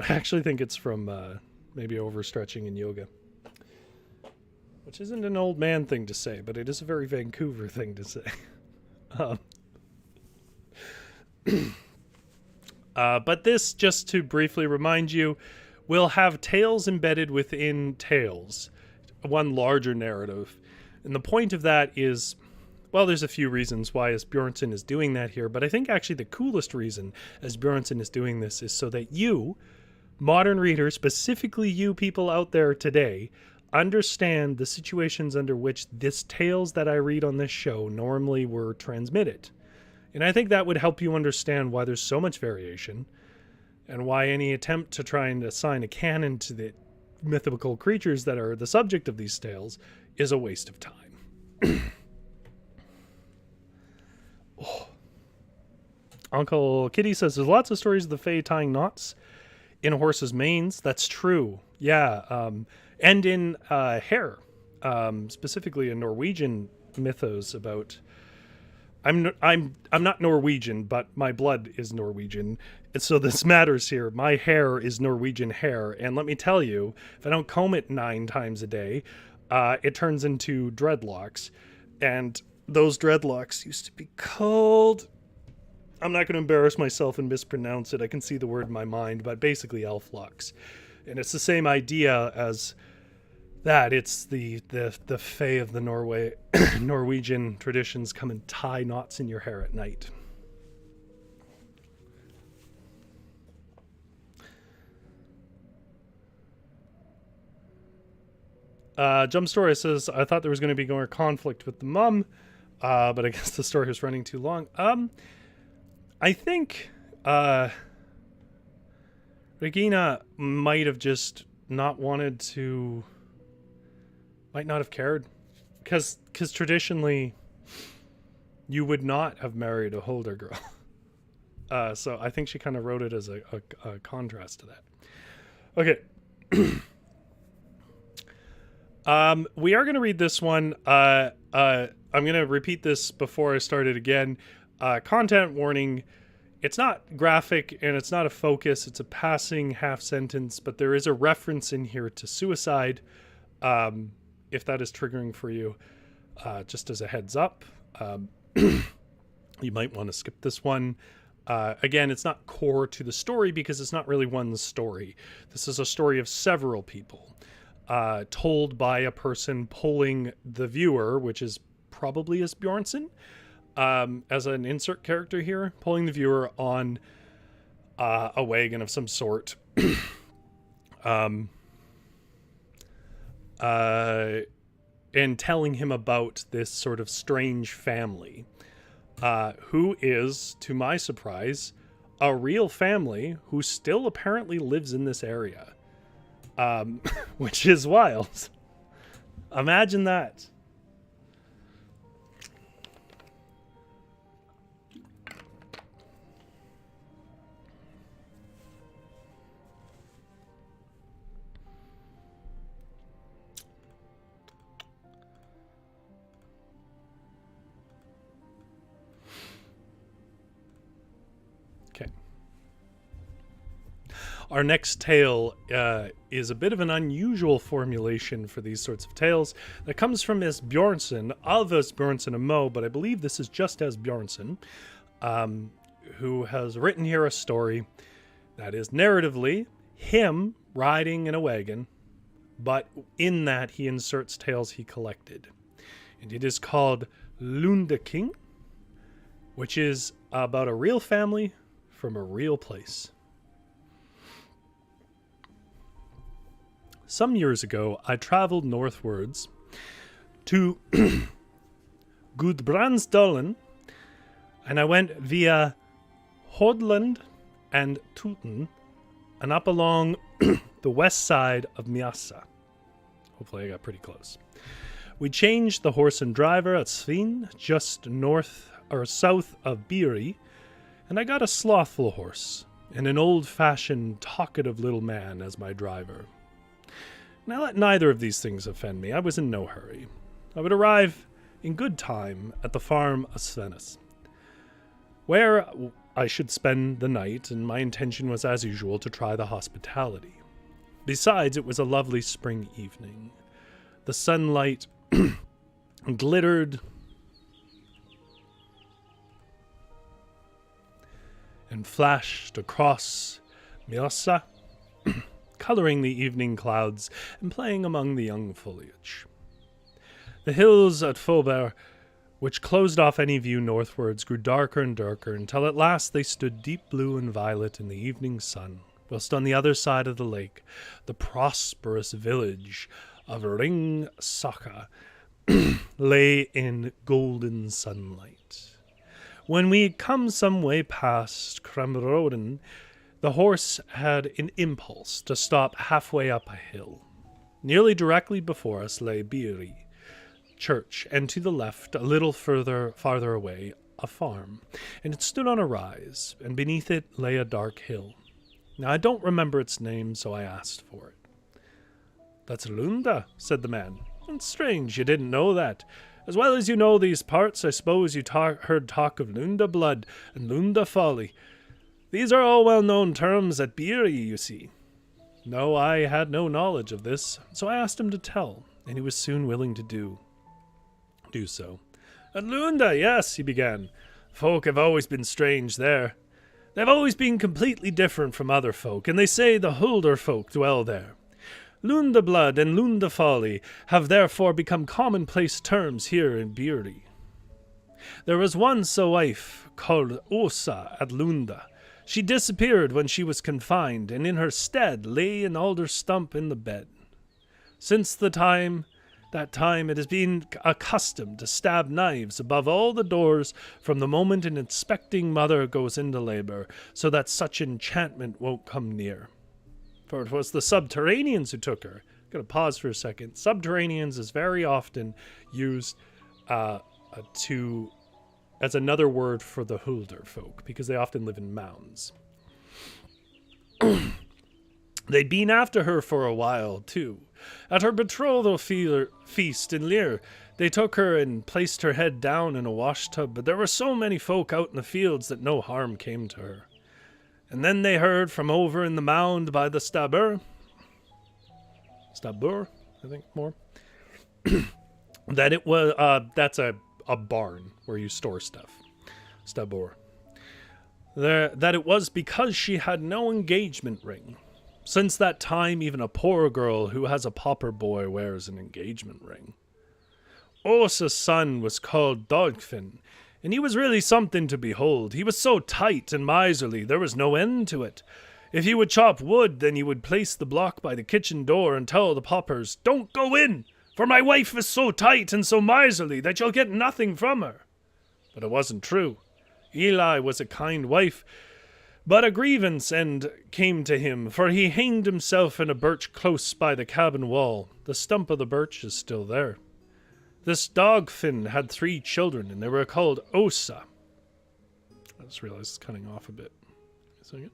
actually think it's from maybe overstretching in yoga, which isn't an old man thing to say, but it is a very Vancouver thing to say. But this, just to briefly remind you, will have tales embedded within tales, one larger narrative. And the point of that is, well, there's a few reasons why Asbjørnsen is doing that here, but I think actually the coolest reason Asbjørnsen is doing this is so that you, modern readers, specifically you people out there today, understand the situations under which this tales that I read on this show normally were transmitted. And I think that would help you understand why there's so much variation and why any attempt to try and assign a canon to the mythical creatures that are the subject of these tales is a waste of time. Oh. Uncle Kitty says, there's lots of stories of the Fae tying knots in horses' manes. That's true. Yeah. And in hair. Specifically a Norwegian mythos about... I'm not Norwegian, but my blood is Norwegian. And so this matters here. My hair is Norwegian hair. And let me tell you, if I don't comb it 9 times a day, it turns into dreadlocks. And those dreadlocks used to be called... I'm not going to embarrass myself and mispronounce it. I can see the word in my mind, but basically elf locks. And it's the same idea as that. It's the fae of the Norwegian traditions come and tie knots in your hair at night. Jump Story says, I thought there was going to be more conflict with the mum, but I guess the story was running too long. I think Regine might have just not wanted to, might not have cared, because traditionally you would not have married a Hulder girl. So I think she kind of wrote it as a contrast to that. Okay. We are going to read this one. I'm going to repeat this before I start it again. Content warning. It's not graphic and it's not a focus. It's a passing half sentence, but there is a reference in here to suicide. If that is triggering for you, just as a heads up, you might want to skip this one. Again, it's not core to the story because it's not really one story. This is a story of several people, told by a person pulling the viewer, which is probably Asbjørnsen, as an insert character here, pulling the viewer on a wagon of some sort. And telling him about this sort of strange family, who is, to my surprise, a real family who still apparently lives in this area, which is wild. Imagine that. Our next tale is a bit of an unusual formulation for these sorts of tales that comes from Asbjørnsen, of Asbjørnsen and Mo, but I believe this is just Asbjørnsen, who has written here a story that is narratively him riding in a wagon, but in that he inserts tales he collected. And it is called Lunde-kin, which is about a real family from a real place. Some years ago, I traveled northwards to Gudbrandsdalen, and I went via Hordaland and Toten, and up along the west side of Mjøsa. Hopefully I got pretty close. We changed the horse and driver at Svin, just north or south of Biri, and I got a slothful horse and an old-fashioned, talkative little man as my driver. Now let neither of these things offend me. I was in no hurry. I would arrive in good time at the farm of Svenes, where I should spend the night, and my intention was as usual to try the hospitality. Besides, it was a lovely spring evening. The sunlight glittered and flashed across Mjøsa, coloring the evening clouds and playing among the young foliage. The hills at Folklore, which closed off any view northwards, grew darker and darker until at last they stood deep blue and violet in the evening sun, whilst on the other side of the lake the prosperous village of Ringsaker lay in golden sunlight. When we had come some way past Kramroden, the horse had an impulse to stop halfway up a hill. Nearly directly before us lay Biri church, and to the left, a little farther away, a farm, and it stood on a rise, and beneath it lay a dark hill. Now I don't remember its name, so I asked for it. "That's Lunde," said the man. "It's strange you didn't know that. As well as you know these parts, I suppose you heard talk of Lunde blood and Lunde folly. These are all well-known terms at Biri, you see." No, I had no knowledge of this, so I asked him to tell, and he was soon willing to do so. "At Lunde, yes," he began. "Folk have always been strange there. They've always been completely different from other folk, and they say the Hulder Folk dwell there. Lunde blood and Lunde folly have therefore become commonplace terms here in Biri. There was once a wife called Åsa at Lunde. She disappeared when she was confined, and in her stead lay an alder stump in the bed. Since that time it has been a custom to stab knives above all the doors from the moment an expecting mother goes into labor, so that such enchantment won't come near. For it was the subterraneans who took her." Gotta pause for a second. Subterraneans is very often used as another word for the Hulder Folk, because they often live in mounds. "They'd been after her for a while, too. At her betrothal feast in Lear, they took her and placed her head down in a wash tub, but there were so many folk out in the fields that no harm came to her. And then they heard from over in the mound by the Stabur, I think more, that it was, that's a barn where you store stuff. Stabur. that it was because she had no engagement ring. Since that time, even a poor girl who has a pauper boy wears an engagement ring. Åsa's son was called Dagfinn, and he was really something to behold. He was so tight and miserly, there was no end to it. If he would chop wood, then he would place the block by the kitchen door and tell the paupers, "Don't go in, for my wife is so tight and so miserly that you'll get nothing from her." But it wasn't true. Eli was a kind wife, but a grievance end came to him, for he hanged himself in a birch close by the cabin wall. The stump of the birch is still there. This Dagfinn had 3 children, and they were called Åsa. I just realized it's cutting off a bit. A second.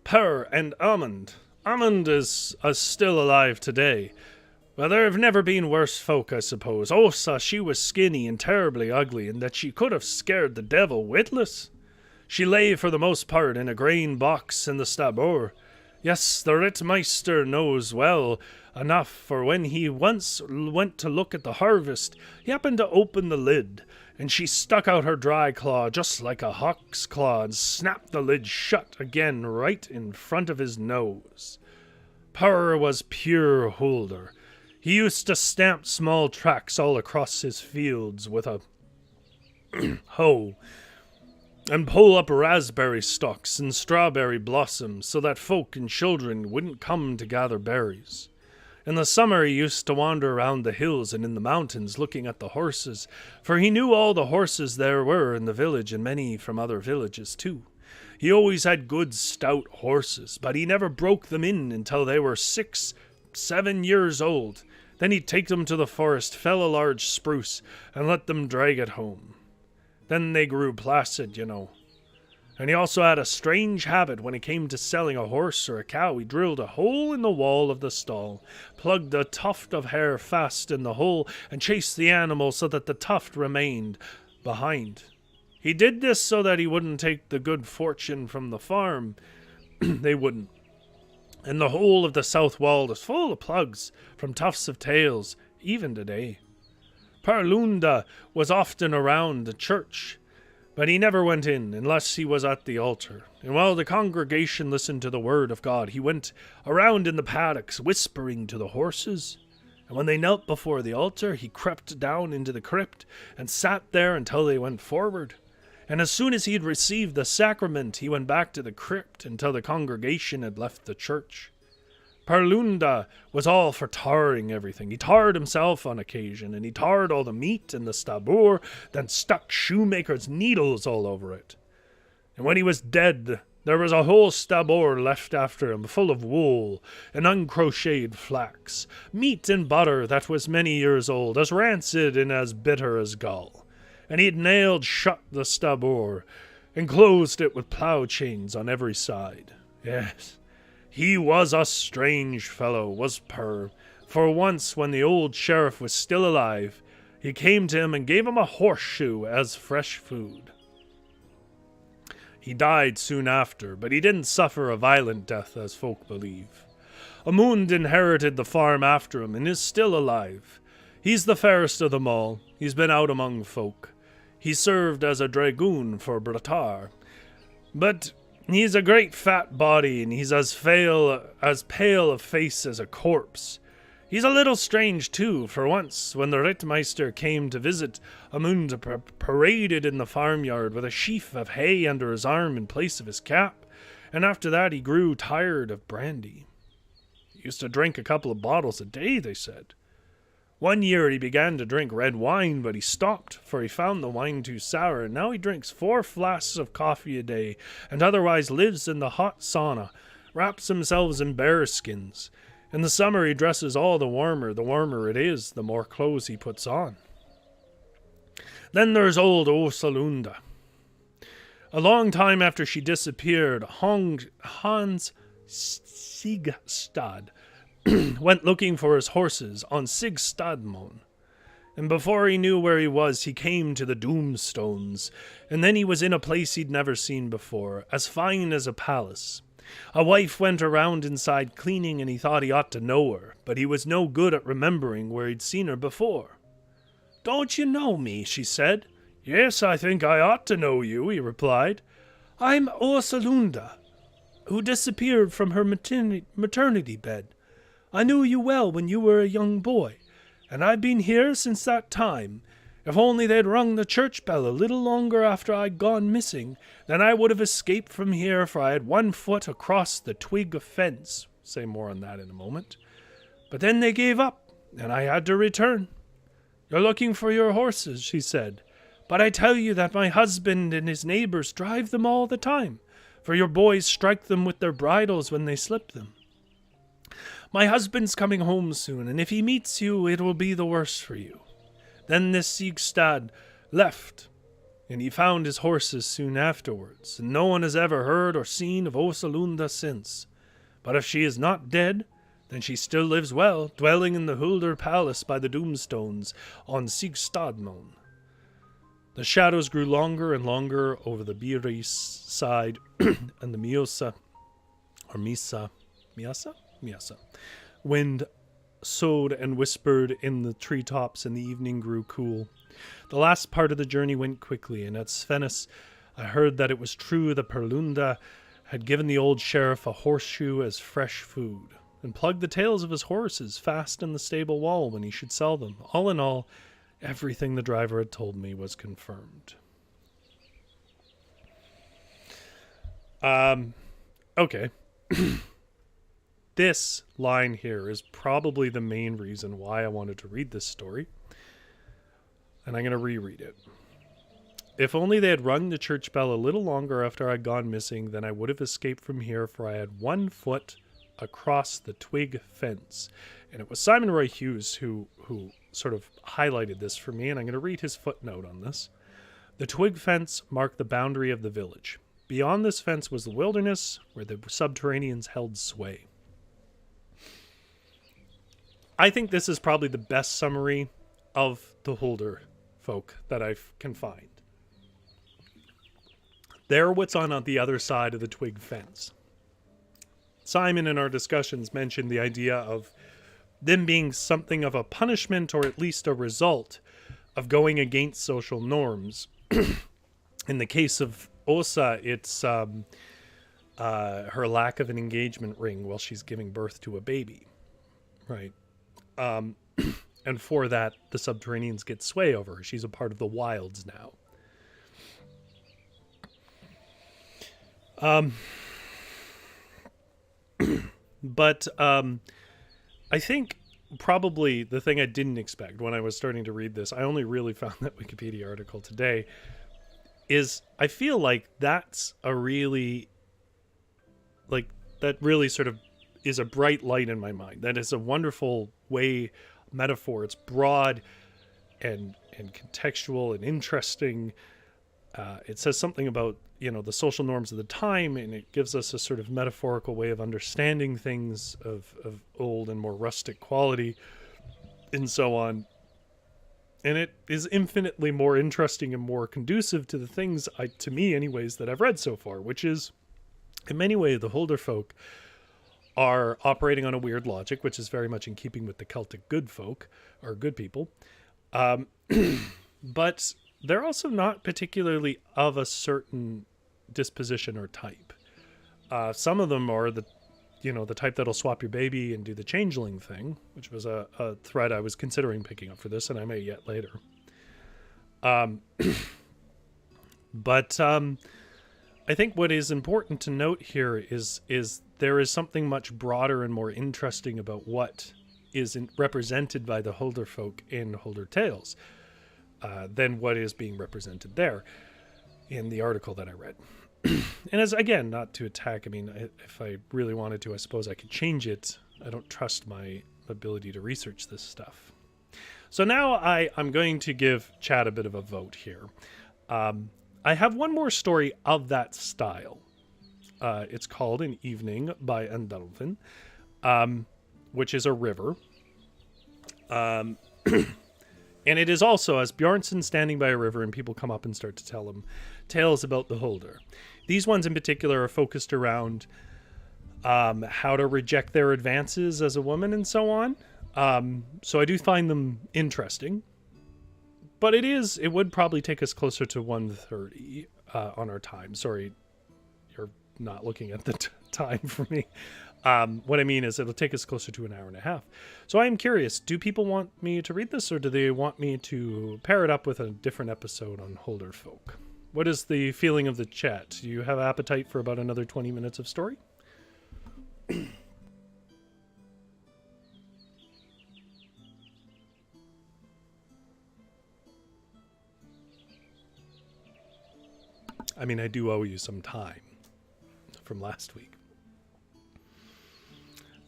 Per and Amund. Amund is still alive today. Well, there have never been worse folk, I suppose. Åsa, she was skinny and terribly ugly, and that she could have scared the devil witless. She lay for the most part in a grain box in the stabur. Yes, the Rittmeister knows well enough, for when he once went to look at the harvest, he happened to open the lid, and she stuck out her dry claw just like a hawk's claw and snapped the lid shut again right in front of his nose. Per was pure Hulder. He used to stamp small tracks all across his fields with a hoe, and pull up raspberry stalks and strawberry blossoms so that folk and children wouldn't come to gather berries. In the summer he used to wander around the hills and in the mountains looking at the horses, for he knew all the horses there were in the village and many from other villages too. He always had good stout horses, but he never broke them in until they were 6-7 years old. Then he'd take them to the forest, fell a large spruce, and let them drag it home. Then they grew placid, you know. And he also had a strange habit when it came to selling a horse or a cow. He drilled a hole in the wall of the stall, plugged a tuft of hair fast in the hole, and chased the animal so that the tuft remained behind. He did this so that he wouldn't take the good fortune from the farm. They wouldn't. And the whole of the south wall is full of plugs from tufts of tails, even today. Per Lunde was often around the church, but he never went in unless he was at the altar. And while the congregation listened to the word of God, he went around in the paddocks, whispering to the horses. And when they knelt before the altar, he crept down into the crypt and sat there until they went forward. And as soon as he had received the sacrament, he went back to the crypt until the congregation had left the church. Per Lunde was all for tarring everything. He tarred himself on occasion, and he tarred all the meat in the stabur, then stuck shoemaker's needles all over it. And when he was dead, there was a whole stabur left after him, full of wool and uncrocheted flax, meat and butter that was many years old, as rancid and as bitter as gall. And he had nailed shut the stabur, and closed it with plough chains on every side. Yes, he was a strange fellow, was Per, for once when the old sheriff was still alive, he came to him and gave him a horseshoe as fresh food. He died soon after, but he didn't suffer a violent death, as folk believe. Amund inherited the farm after him, and is still alive. He's the fairest of them all. He's been out among folk. He served as a dragoon for Bratar. But he's a great fat body, and he's as pale of face as a corpse. He's a little strange, too, for once, when the Rittmeister came to visit, Amund paraded in the farmyard with a sheaf of hay under his arm in place of his cap, and after that he grew tired of brandy. He used to drink a couple of bottles a day, they said. One year he began to drink red wine, but he stopped, for he found the wine too sour, and now he drinks 4 flasks of coffee a day, and otherwise lives in the hot sauna, wraps himself in bear skins. In the summer he dresses all the warmer it is, the more clothes he puts on. Then there's old Åsa Lunde. A long time after she disappeared, Hans Sigstad went looking for his horses on Sigstadmoen. And before he knew where he was, he came to the Doomstones, and then he was in a place he'd never seen before, as fine as a palace. A wife went around inside cleaning, and he thought he ought to know her, but he was no good at remembering where he'd seen her before. "Don't you know me?" she said. Yes, I think I ought to know you, he replied. I'm Orsalunda, who disappeared from her maternity bed. I knew you well when you were a young boy, and I've been here since that time. If only they'd rung the church bell a little longer after I'd gone missing, then I would have escaped from here, for I had 1 foot across the twig fence. Say more on that in a moment. But then they gave up, and I had to return. You're looking for your horses, she said, but I tell you that my husband and his neighbors drive them all the time, for your boys strike them with their bridles when they slip them. My husband's coming home soon, and if he meets you, it will be the worse for you. Then this Sigstad left, and he found his horses soon afterwards, and no one has ever heard or seen of Orsalunda since. But if she is not dead, then she still lives well, dwelling in the Hulder Palace by the Doomstones on Sigstadmoen. The shadows grew longer and longer over the Biris side, and the Miasa wind soughed and whispered in the treetops, and the evening grew cool. The last part of the journey went quickly, and at Svennis I heard that it was true that Perlunda had given the old sheriff a horseshoe as fresh food, and plugged the tails of his horses fast in the stable wall when he should sell them. All in all, everything the driver had told me was confirmed. Okay. This line here is probably the main reason why I wanted to read this story. And I'm going to reread it. If only they had rung the church bell a little longer after I'd gone missing, then I would have escaped from here, for I had 1 foot across the twig fence. And it was Simon Roy Hughes who sort of highlighted this for me, and I'm going to read his footnote on this. The twig fence marked the boundary of the village. Beyond this fence was the wilderness, where the subterraneans held sway. I think this is probably the best summary of the Hulder folk that I can find. They're what's on the other side of the twig fence. Simon, in our discussions, mentioned the idea of them being something of a punishment, or at least a result of going against social norms. In the case of Osa, it's her lack of an engagement ring while she's giving birth to a baby, right? And for that, the subterraneans get sway over her. She's a part of the wilds now. But I think probably the thing I didn't expect when I was starting to read this, I only really found that Wikipedia article today, is I feel like that's a really, like, that really sort of is a bright light in my mind. That is a wonderful metaphor. It's broad and contextual and interesting. It says something about, the social norms of the time, and it gives us a sort of metaphorical way of understanding things of old and more rustic quality and so on. And it is infinitely more interesting and more conducive to the things, to me anyways, that I've read so far, which is, in many ways, the Hulder folk are operating on a weird logic, which is very much in keeping with the Celtic good folk, or good people. But they're also not particularly of a certain disposition or type. Some of them are the type that'll swap your baby and do the changeling thing, which was a thread I was considering picking up for this, and I may yet later. But I think what is important to note here is there is something much broader and more interesting about what is represented by the Hulder folk in Hulder Tales than what is being represented there in the article that I read. And as, again, not to attack, if I really wanted to, I suppose I could change it. I don't trust my ability to research this stuff. So now I'm going to give Chad a bit of a vote here. I have one more story of that style. It's called An Evening by Andelven, which is a river. And it is also Asbjørnsen standing by a river, and people come up and start to tell him tales about the Hulder. These ones in particular are focused around how to reject their advances as a woman and so on. So I do find them interesting. But it would probably take us closer to 1:30 on our time. Sorry, you're not looking at the time for me. What I mean is it'll take us closer to an hour and a half. So I am curious, do people want me to read this, or do they want me to pair it up with a different episode on Hulder Folk? What is the feeling of the chat? Do you have appetite for about another 20 minutes of story? I mean, I do owe you some time from last week.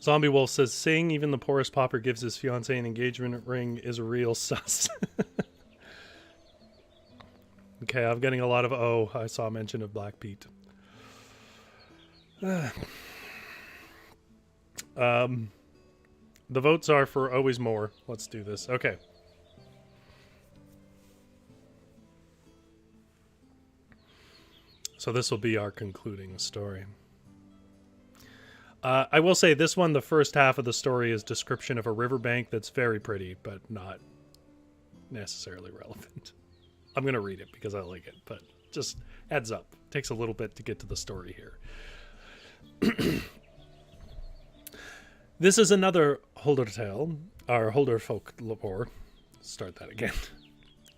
Zombie Wolf says, saying even the poorest pauper gives his fiancée an engagement ring is real sus. Okay, I'm getting a lot of I saw mention of Black Pete. The votes are for always more. Let's do this. Okay. So this will be our concluding story. I will say this one, the first half of the story is description of a riverbank that's very pretty, but not necessarily relevant. I'm going to read it because I like it, but just heads up. It takes a little bit to get to the story here. This is another Hulder tale, our Hulder Folk lore. Start that again.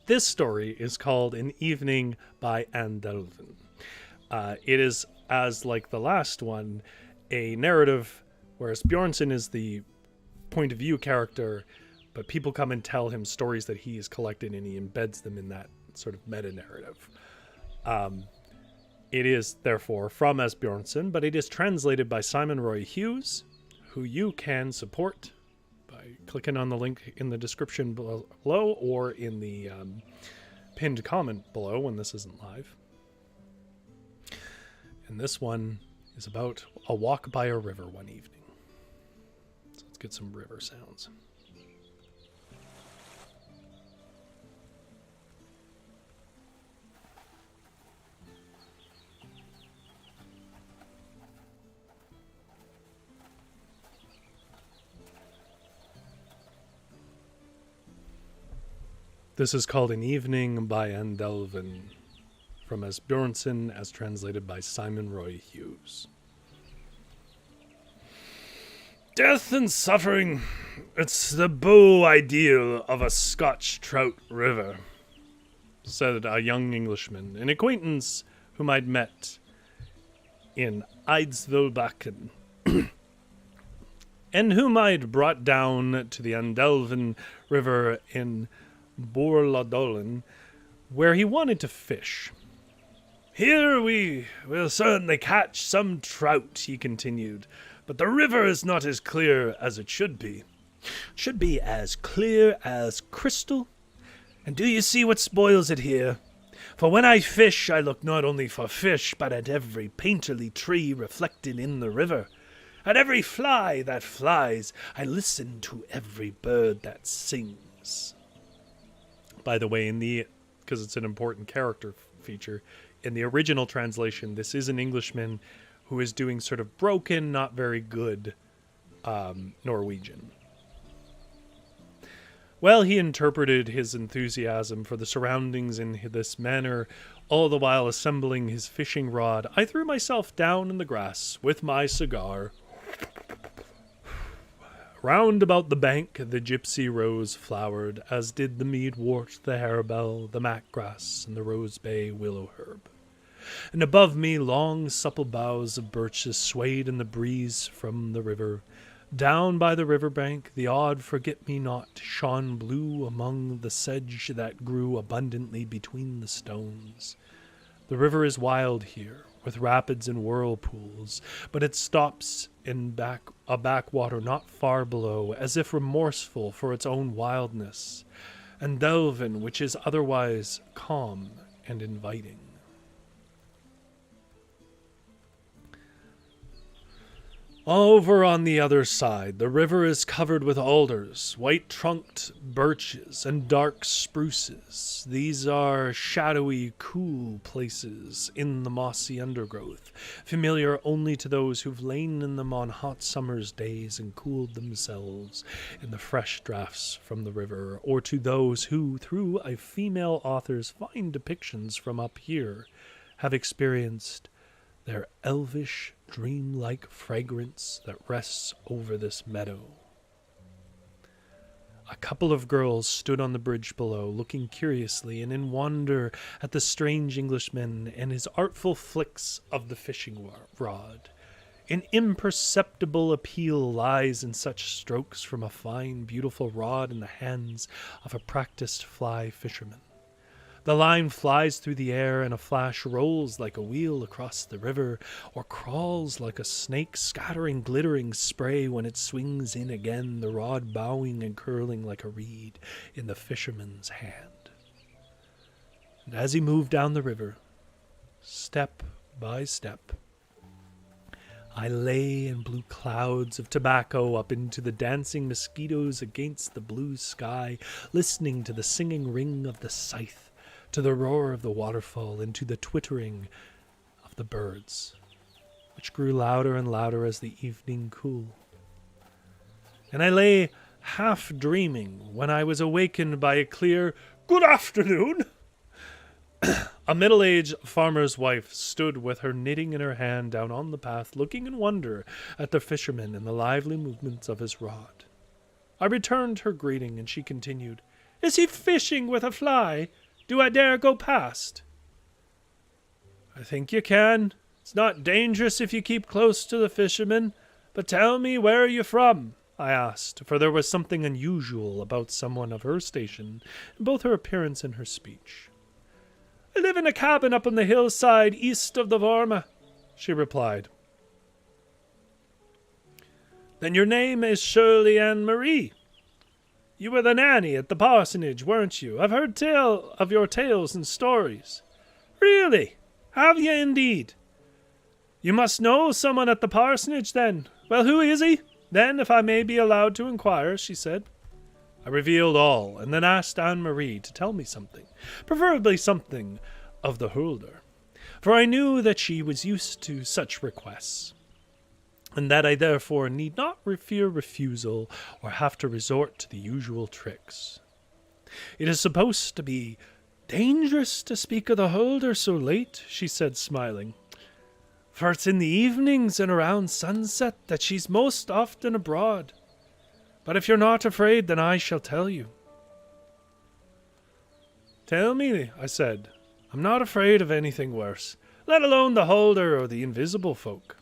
This story is called An Evening by Andelven. It is, as like the last one, a narrative where Asbjørnsen is the point of view character, but people come and tell him stories that he has collected and he embeds them in that sort of meta-narrative. It is, therefore, from Asbjørnsen, but it is translated by Simon Roy Hughes, who you can support by clicking on the link in the description below or in the pinned comment below when this isn't live. And this one is about a walk by a river one evening. So let's get some river sounds. This is called An Evening by Andelven, from Asbjørnsen as translated by Simon Roy Hughes. Death and suffering, it's the beau ideal of a Scotch trout river, said a young Englishman, an acquaintance whom I'd met in Eidsvollbakken, and whom I'd brought down to the Andelven River in Borladolen, where he wanted to fish. Here we will certainly catch some trout, he continued, but the river is not as clear as it should be. Should be as clear as crystal. And do you see what spoils it here? For when I fish, I look not only for fish, but at every painterly tree reflected in the river. At every fly that flies, I listen to every bird that sings. By the way, because it's an important character feature, in the original translation, this is an Englishman who is doing sort of broken, not very good Norwegian. Well, he interpreted his enthusiasm for the surroundings in this manner, all the while assembling his fishing rod. I threw myself down in the grass with my cigar. Round about the bank the gypsy rose flowered, as did the meadwort, the harebell, the mackgrass, and the rosebay willow herb. And above me long supple boughs of birches swayed in the breeze from the river. Down by the river bank the odd forget-me-not shone blue among the sedge that grew abundantly between the stones. The river is wild here, with rapids and whirlpools, but it stops in a backwater not far below, as if remorseful for its own wildness, and Andelven, which is otherwise calm and inviting. Over on the other side, the river is covered with alders, white-trunked birches, and dark spruces. These are shadowy, cool places in the mossy undergrowth, familiar only to those who've lain in them on hot summer's days and cooled themselves in the fresh draughts from the river, or to those who, through a female author's fine depictions from up here, have experienced their elvish, dreamlike fragrance that rests over this meadow. A couple of girls stood on the bridge below, looking curiously and in wonder at the strange Englishman and his artful flicks of the fishing rod. An imperceptible appeal lies in such strokes from a fine, beautiful rod in the hands of a practiced fly fisherman. The line flies through the air, and a flash rolls like a wheel across the river, or crawls like a snake, scattering glittering spray when it swings in again, the rod bowing and curling like a reed in the fisherman's hand. And as he moved down the river, step by step, I lay and blew clouds of tobacco up into the dancing mosquitoes against the blue sky, listening to the singing ring of the scythe, to the roar of the waterfall, and to the twittering of the birds, which grew louder and louder as the evening cooled. And I lay half dreaming when I was awakened by a clear, "Good afternoon!" A middle-aged farmer's wife stood with her knitting in her hand down on the path, looking in wonder at the fisherman and the lively movements of his rod. I returned her greeting, and she continued, "Is he fishing with a fly? Do I dare go past?" "I think you can. It's not dangerous if you keep close to the fisherman. But tell me, where are you from?" I asked, for there was something unusual about someone of her station, in both her appearance and her speech. "I live in a cabin up on the hillside east of the Vorma," she replied. "Then your name is Shirley Ann Marie. You were the nanny at the parsonage, weren't you? I've heard tell of your tales and stories." "Really? Have you indeed? You must know someone at the parsonage, then. Well, who is he, then, if I may be allowed to inquire?" she said. I revealed all, and then asked Anne-Marie to tell me something, preferably something of the Hulder, for I knew that she was used to such requests, and that I therefore need not fear refusal or have to resort to the usual tricks. "It is supposed to be dangerous to speak of the Hulder so late," she said, smiling, "for it's in the evenings and around sunset that she's most often abroad. But if you're not afraid, then I shall tell you." "Tell me," I said. "I'm not afraid of anything worse, let alone the Hulder or the invisible folk."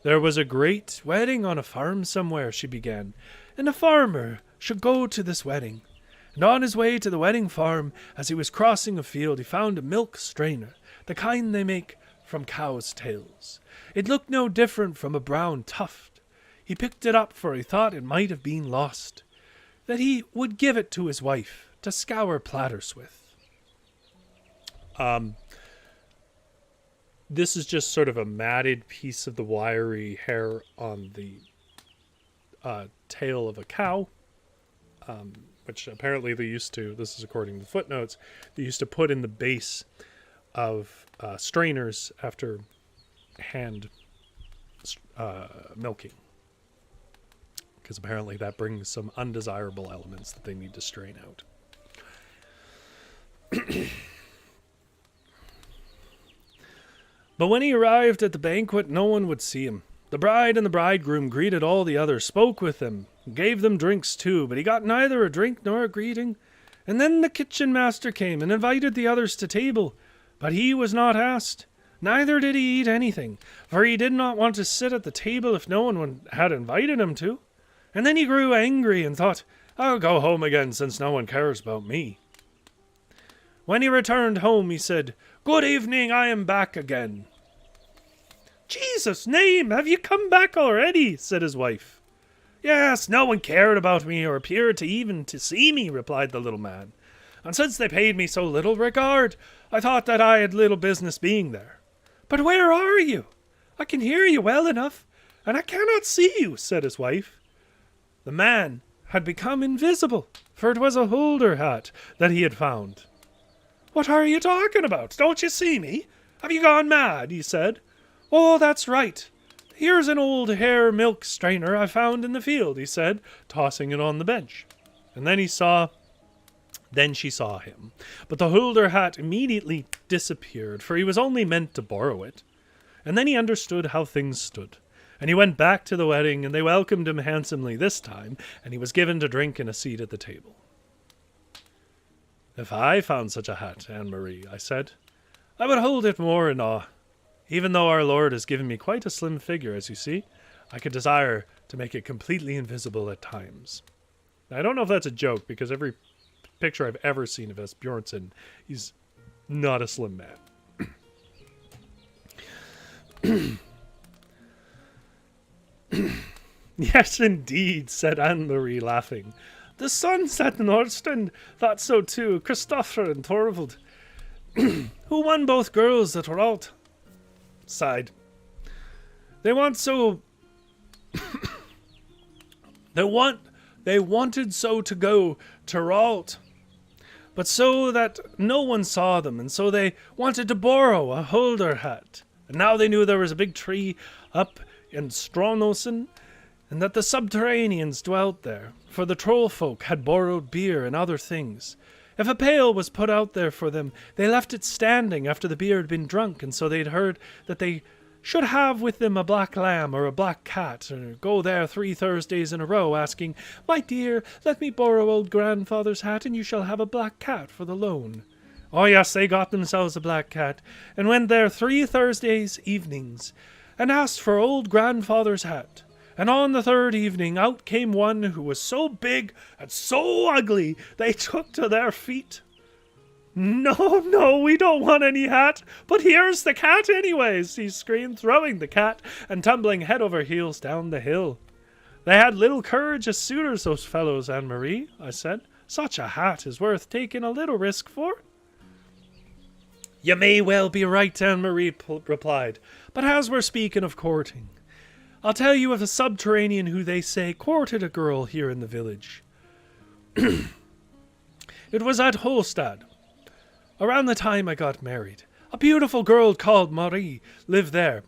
"There was a great wedding on a farm somewhere," she began, "and a farmer should go to this wedding. And on his way to the wedding farm, as he was crossing a field, he found a milk strainer, the kind they make from cows' tails. It looked no different from a brown tuft. He picked it up, for he thought it might have been lost, that he would give it to his wife to scour platters with." This is just sort of a matted piece of the wiry hair on the tail of a cow, which apparently they used to, this is according to the footnotes, they used to put in the base of strainers after hand milking, because apparently that brings some undesirable elements that they need to strain out. "But when he arrived at the banquet, no one would see him. The bride and the bridegroom greeted all the others, spoke with them, gave them drinks too, but he got neither a drink nor a greeting. And then the kitchen master came and invited the others to table, but he was not asked. Neither did he eat anything, for he did not want to sit at the table if no one had invited him to. And then he grew angry and thought, 'I'll go home again, since no one cares about me.' When he returned home, he said, 'Good evening, I am back again.'" "Jesus' name, have you come back already?" said his wife. "Yes, no one cared about me or appeared to even to see me," replied the little man. "And since they paid me so little regard, I thought that I had little business being there. But where are you? I can hear you well enough. and I cannot see you, said his wife. The man had become invisible, for it was a Hulder hat that he had found. What are you talking about? Don't you see me? Have you gone mad? He said. Oh, that's right. Here's an old hair milk strainer I found in the field, he said, tossing it on the bench. And then she saw him. But the Hulder hat immediately disappeared, for he was only meant to borrow it. And then he understood how things stood. And he went back to the wedding, and they welcomed him handsomely this time, and he was given to drink and a seat at the table. If I found such a hat, Anne-Marie, I said, I would hold it more in awe. Even though our Lord has given me quite a slim figure, as you see, I could desire to make it completely invisible at times. Now, I don't know if that's a joke, because every picture I've ever seen of Asbjørnsen, he's not a slim man. Yes, indeed, said Anne-Marie, laughing. The sons at Nordstrand thought so too, Christopher and Thorvald, who won both girls at Ralt. Sighed. They wanted so to go to Ralt, but so that no one saw them, and so they wanted to borrow a Hulder hat. And now they knew there was a big tree up in Strånosen, and that the subterraneans dwelt there, for the troll folk had borrowed beer and other things. If a pail was put out there for them, they left it standing after the beer had been drunk, and so they'd heard that they should have with them a black lamb or a black cat, or go there 3 Thursdays in a row, asking, My dear, let me borrow old grandfather's hat, and you shall have a black cat for the loan. Oh yes, they got themselves a black cat, and went there 3 Thursdays evenings, and asked for old grandfather's hat. And on the 3rd evening out came one who was so big and so ugly they took to their feet. No, we don't want any hat, but here's the cat anyways, he screamed, throwing the cat and tumbling head over heels down the hill. They had little courage as suitors, those fellows, Anne-Marie, I said. Such a hat is worth taking a little risk for. You may well be right, Anne-Marie replied, but as we're speaking of courting, I'll tell you of a subterranean who they say courted a girl here in the village. It was at Holstad, around the time I got married. A beautiful girl called Marie lived there,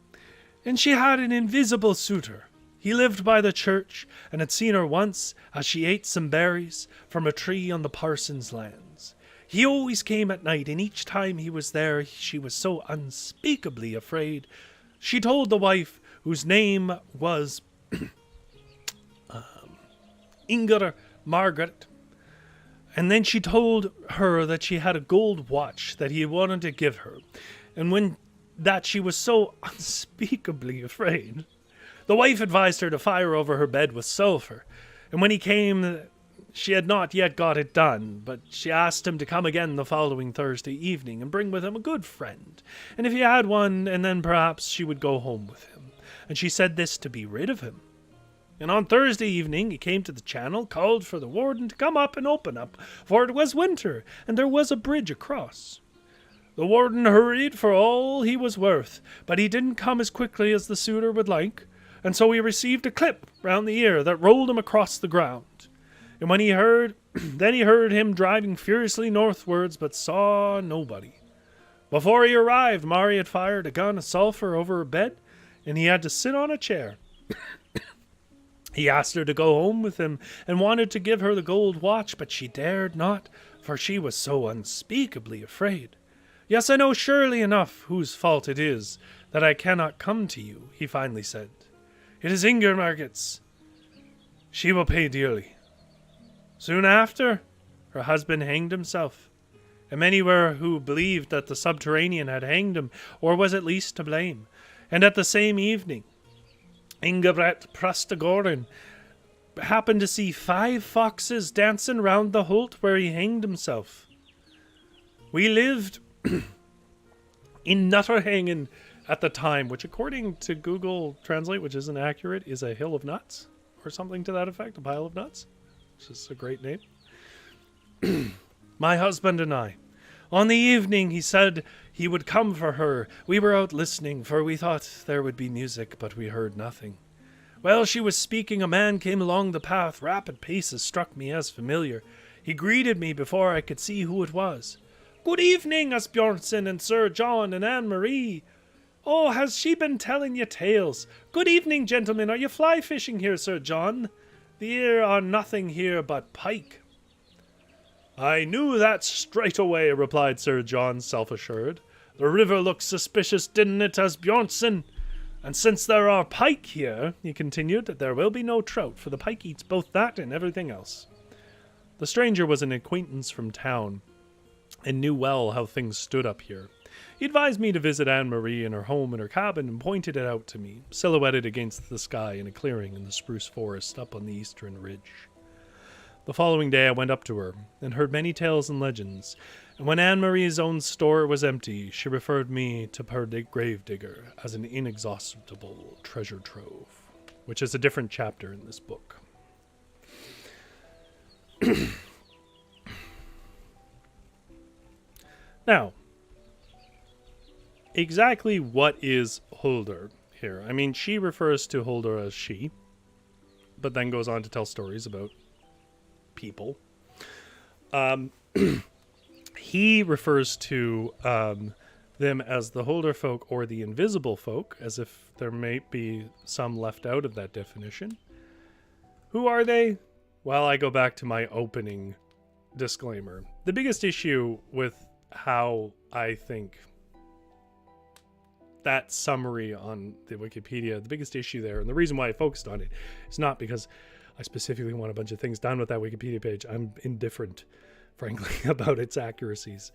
and she had an invisible suitor. He lived by the church, and had seen her once as she ate some berries from a tree on the parson's lands. He always came at night, and each time he was there, she was so unspeakably afraid. She told the wife, whose name was Inger Margaret, and then she told her that she had a gold watch that he wanted to give her, and that she was so unspeakably afraid. The wife advised her to fire over her bed with sulphur, and when he came, she had not yet got it done, but she asked him to come again the following Thursday evening and bring with him a good friend, and if he had one, and then perhaps she would go home with him. And she said this to be rid of him. And on Thursday evening he came to the channel, called for the warden to come up and open up, for it was winter, and there was a bridge across. The warden hurried for all he was worth, but he didn't come as quickly as the suitor would like, and so he received a clip round the ear that rolled him across the ground. And when he heard him driving furiously northwards, but saw nobody. Before he arrived, Mary had fired a gun of sulphur over her bed, and he had to sit on a chair. He asked her to go home with him, and wanted to give her the gold watch, but she dared not, for she was so unspeakably afraid. Yes, I know surely enough whose fault it is that I cannot come to you, he finally said. It is Inger Margaret's. She will pay dearly. Soon after, her husband hanged himself, and many were who believed that the subterranean had hanged him, or was at least to blame. And at the same evening, Ingebret Prastagoren happened to see 5 foxes dancing round the holt where he hanged himself. We lived in Nutterhangen at the time, which according to Google Translate, which isn't accurate, is a hill of nuts, or something to that effect, a pile of nuts, which is a great name. My husband and I. On the evening he said he would come for her. We were out listening, for we thought there would be music, but we heard nothing. While she was speaking, a man came along the path. Rapid paces struck me as familiar. He greeted me before I could see who it was. Good evening, Asbjørnsen and Sir John and Anne-Marie. Oh, has she been telling you tales? Good evening, gentlemen. Are you fly fishing here, Sir John? There are nothing here but pike. I knew that straight away, replied Sir John, self-assured. The river looks suspicious, didn't it, Asbjørnsen? And since there are pike here, he continued, there will be no trout, for the pike eats both that and everything else. The stranger was an acquaintance from town, and knew well how things stood up here. He advised me to visit Anne-Marie in her home in her cabin, and pointed it out to me, silhouetted against the sky in a clearing in the spruce forest up on the eastern ridge. The following day I went up to her, and heard many tales and legends, and when Anne-Marie's own store was empty, she referred me to her gravedigger as an inexhaustible treasure trove, which is a different chapter in this book. Now, exactly what is Hulder here? I mean, she refers to Hulder as she, but then goes on to tell stories about people. He refers to them as the Hulder Folk or the invisible folk, as if there may be some left out of that definition. Who are they? Well, I go back to my opening disclaimer. The biggest issue with how I think that summary on the Wikipedia, the biggest issue there, and the reason why I focused on it, is not because I specifically want a bunch of things done with that Wikipedia page. I'm indifferent, frankly, about its accuracies.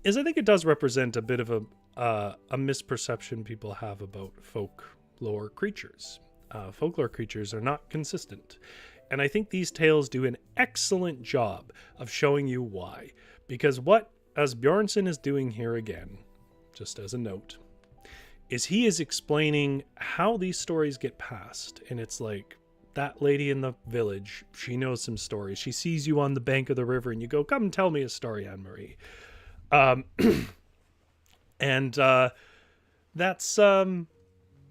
Is I think it does represent a bit of a misperception people have about folklore creatures. Folklore creatures are not consistent. And I think these tales do an excellent job of showing you why. Because what Asbjørnsen is doing here again, just as a note, is he is explaining how these stories get passed. And it's like, that lady in the village, she knows some stories. She sees you on the bank of the river and you go, come tell me a story, Anne-Marie.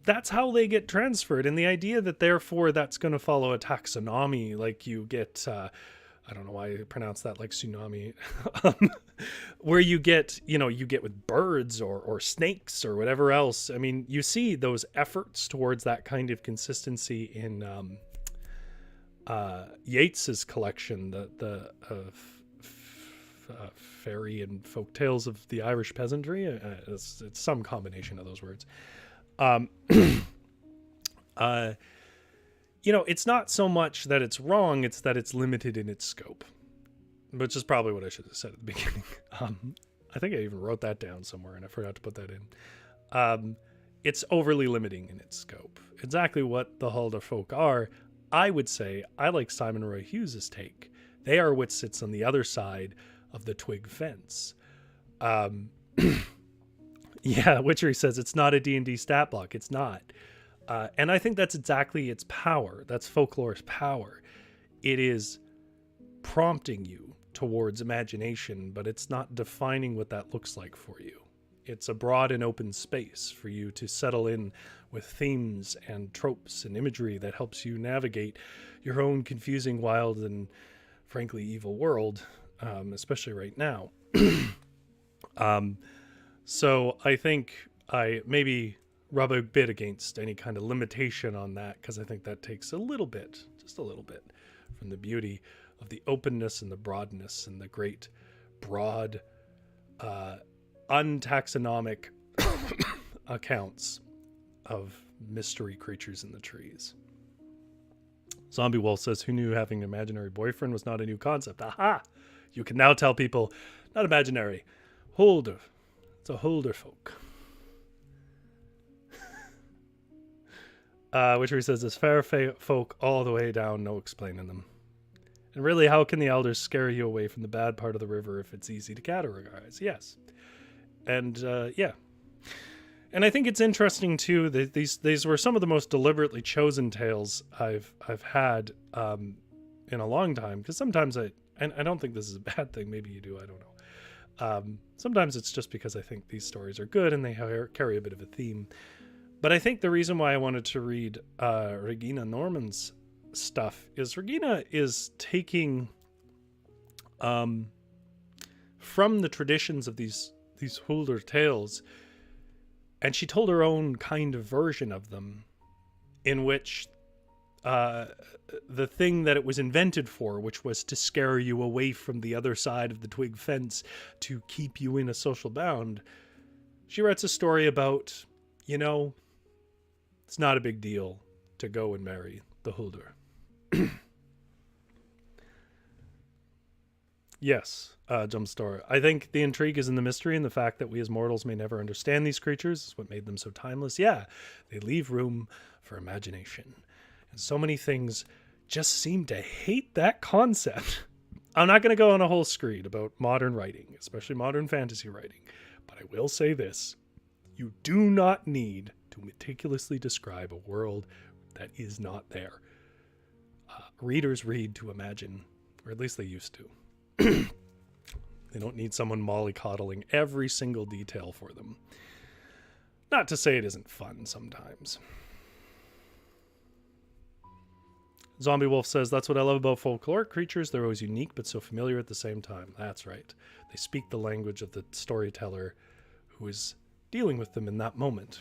That's how they get transferred. And the idea that therefore that's going to follow a taxonomy, like you get, I don't know why I pronounce that like tsunami, where you get with birds or snakes or whatever else. I mean, you see those efforts towards that kind of consistency in Yeats's collection, the fairy and folk tales of the Irish peasantry. It's some combination of those words. It's not so much that it's wrong, it's that it's limited in its scope, which is probably what I should have said at the beginning. I think I even wrote that down somewhere and I forgot to put that in. It's overly limiting in its scope. Exactly what the Hulder Folk are, I would say, I like Simon Roy Hughes's take. They are what sits on the other side of the twig fence. Yeah, Witchery says it's not a D&D stat block. It's not. And I think that's exactly its power. That's folklore's power. It is prompting you towards imagination, but it's not defining what that looks like for you. It's a broad and open space for you to settle in with themes and tropes and imagery that helps you navigate your own confusing, wild, and frankly evil world, especially right now. So I think I maybe rub a bit against any kind of limitation on that, because I think that takes a little bit, just a little bit, from the beauty of the openness and the broadness and the great, broad, untaxonomic accounts of mystery creatures in the trees. Zombie Wolf says, who knew having an imaginary boyfriend was not a new concept? Aha! You can now tell people, not imaginary, Hulder. It's a Hulder Folk. Witchery says, there's fair folk all the way down, no explaining them. And really, how can the elders scare you away from the bad part of the river if it's easy to categorize? Yes. And, yeah. And I think it's interesting, too, that these were some of the most deliberately chosen tales I've had in a long time. Because sometimes I don't think this is a bad thing. Maybe you do, I don't know. Sometimes it's just because I think these stories are good and they carry a bit of a theme. But I think the reason why I wanted to read Regina Normann's stuff is Regina is taking from the traditions of these Hulder tales, and she told her own kind of version of them, in which the thing that it was invented for, which was to scare you away from the other side of the twig fence to keep you in a social bound, she writes a story about, it's not a big deal to go and marry the Hulder. Yes, Jumpstore. I think the intrigue is in the mystery and the fact that we as mortals may never understand these creatures is what made them so timeless. Yeah, they leave room for imagination. And so many things just seem to hate that concept. I'm not going to go on a whole screed about modern writing, especially modern fantasy writing, but I will say this. You do not need to meticulously describe a world that is not there. Readers read to imagine, or at least they used to. They don't need someone mollycoddling every single detail for them. Not to say it isn't fun sometimes. Zombie Wolf says, that's what I love about folkloric creatures. They're always unique, but so familiar at the same time. That's right. They speak the language of the storyteller who is dealing with them in that moment.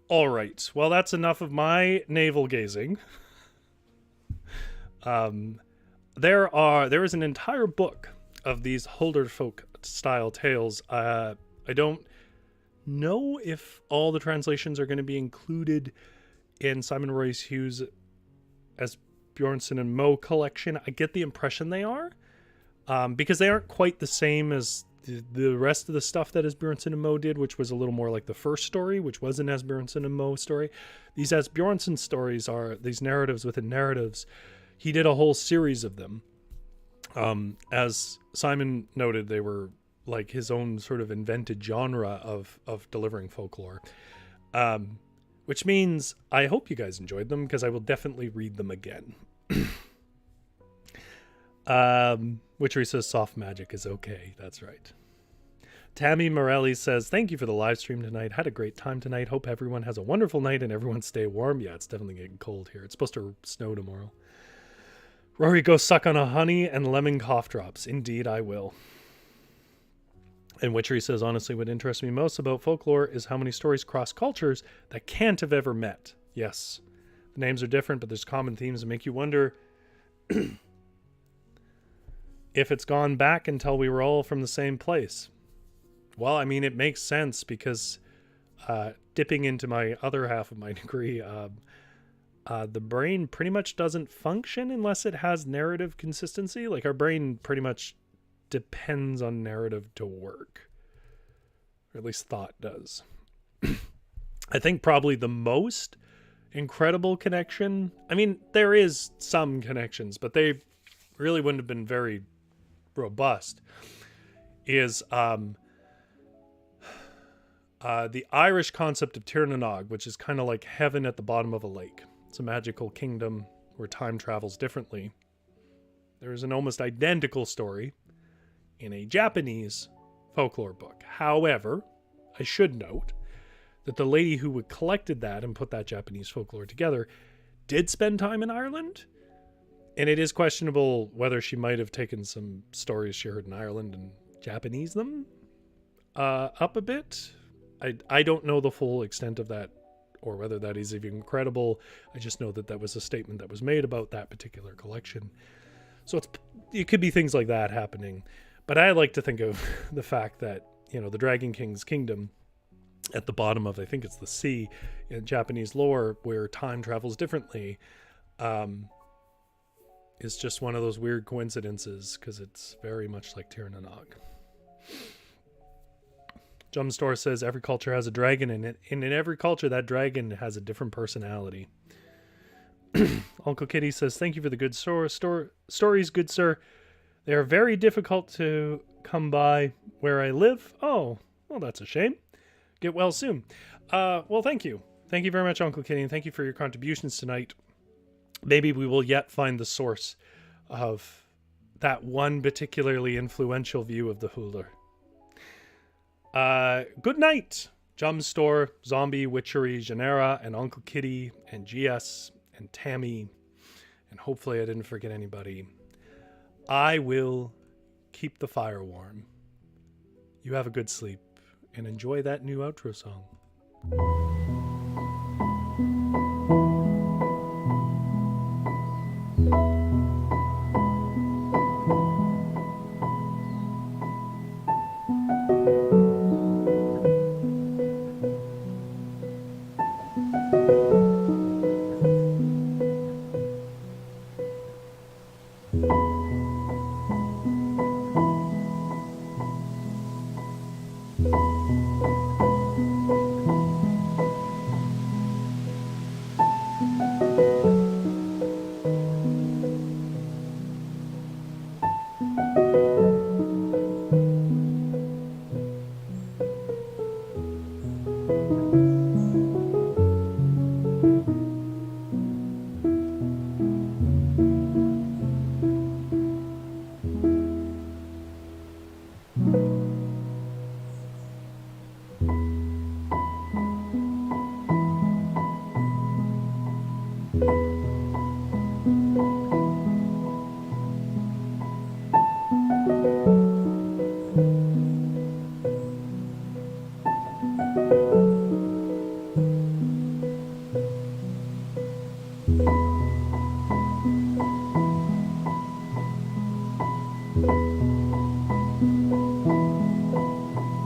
All right. Well, that's enough of my navel gazing. There is an entire book of these Hulder Folk style tales. I don't know if all the translations are going to be included in Simon Royce Hughes' Asbjørnsen and Moe collection. I get the impression they are, because they aren't quite the same as the rest of the stuff that Asbjørnsen and Moe did, which was a little more like the first story, which was an Asbjørnsen and Moe story. These Asbjørnsen stories are these narratives within narratives. He did a whole series of them. As Simon noted, they were like his own sort of invented genre of delivering folklore. Which means I hope you guys enjoyed them, because I will definitely read them again. Witchery says soft magic is okay. That's right. Tammy Morelli says, thank you for the live stream tonight. Had a great time tonight. Hope everyone has a wonderful night and everyone stay warm. Yeah, it's definitely getting cold here. It's supposed to snow tomorrow. Rory, go suck on a honey and lemon cough drops. Indeed, I will. And Witchery says, honestly, what interests me most about folklore is how many stories cross cultures that can't have ever met. Yes, the names are different, but there's common themes that make you wonder if it's gone back until we were all from the same place. Well, I mean, it makes sense because dipping into my other half of my degree, the brain pretty much doesn't function unless it has narrative consistency. Like, our brain pretty much depends on narrative to work, or at least thought does. I think probably the most incredible connection, I mean, there is some connections, but they really wouldn't have been very robust, is the Irish concept of Tir na Nog, which is kind of like heaven at the bottom of a lake. It's a magical kingdom where time travels differently. There is an almost identical story in a Japanese folklore book. However, I should note that the lady who collected that and put that Japanese folklore together did spend time in Ireland. And it is questionable whether she might have taken some stories she heard in Ireland and Japanese them up a bit. I don't know the full extent of that, or whether that is even credible. I just know that that was a statement that was made about that particular collection. So it could be things like that happening. But I like to think of the fact that, the Dragon King's kingdom at the bottom of, I think it's the sea in Japanese lore, where time travels differently, is just one of those weird coincidences, because it's very much like Tir na Nog. Jumpstore says every culture has a dragon in it, and in every culture that dragon has a different personality. Uncle Kitty says, thank you for the good stories, good sir. They are very difficult to come by where I live. Oh, well, that's a shame. Get well soon. Well, thank you. Thank you very much, Uncle Kitty, and thank you for your contributions tonight. Maybe we will yet find the source of that one particularly influential view of the Hulder. Good night, Jumstore, Zombie, Witchery, Genera, and Uncle Kitty, and GS, and Tammy, and hopefully I didn't forget anybody. I will keep the fire warm. You have a good sleep, and enjoy that new outro song.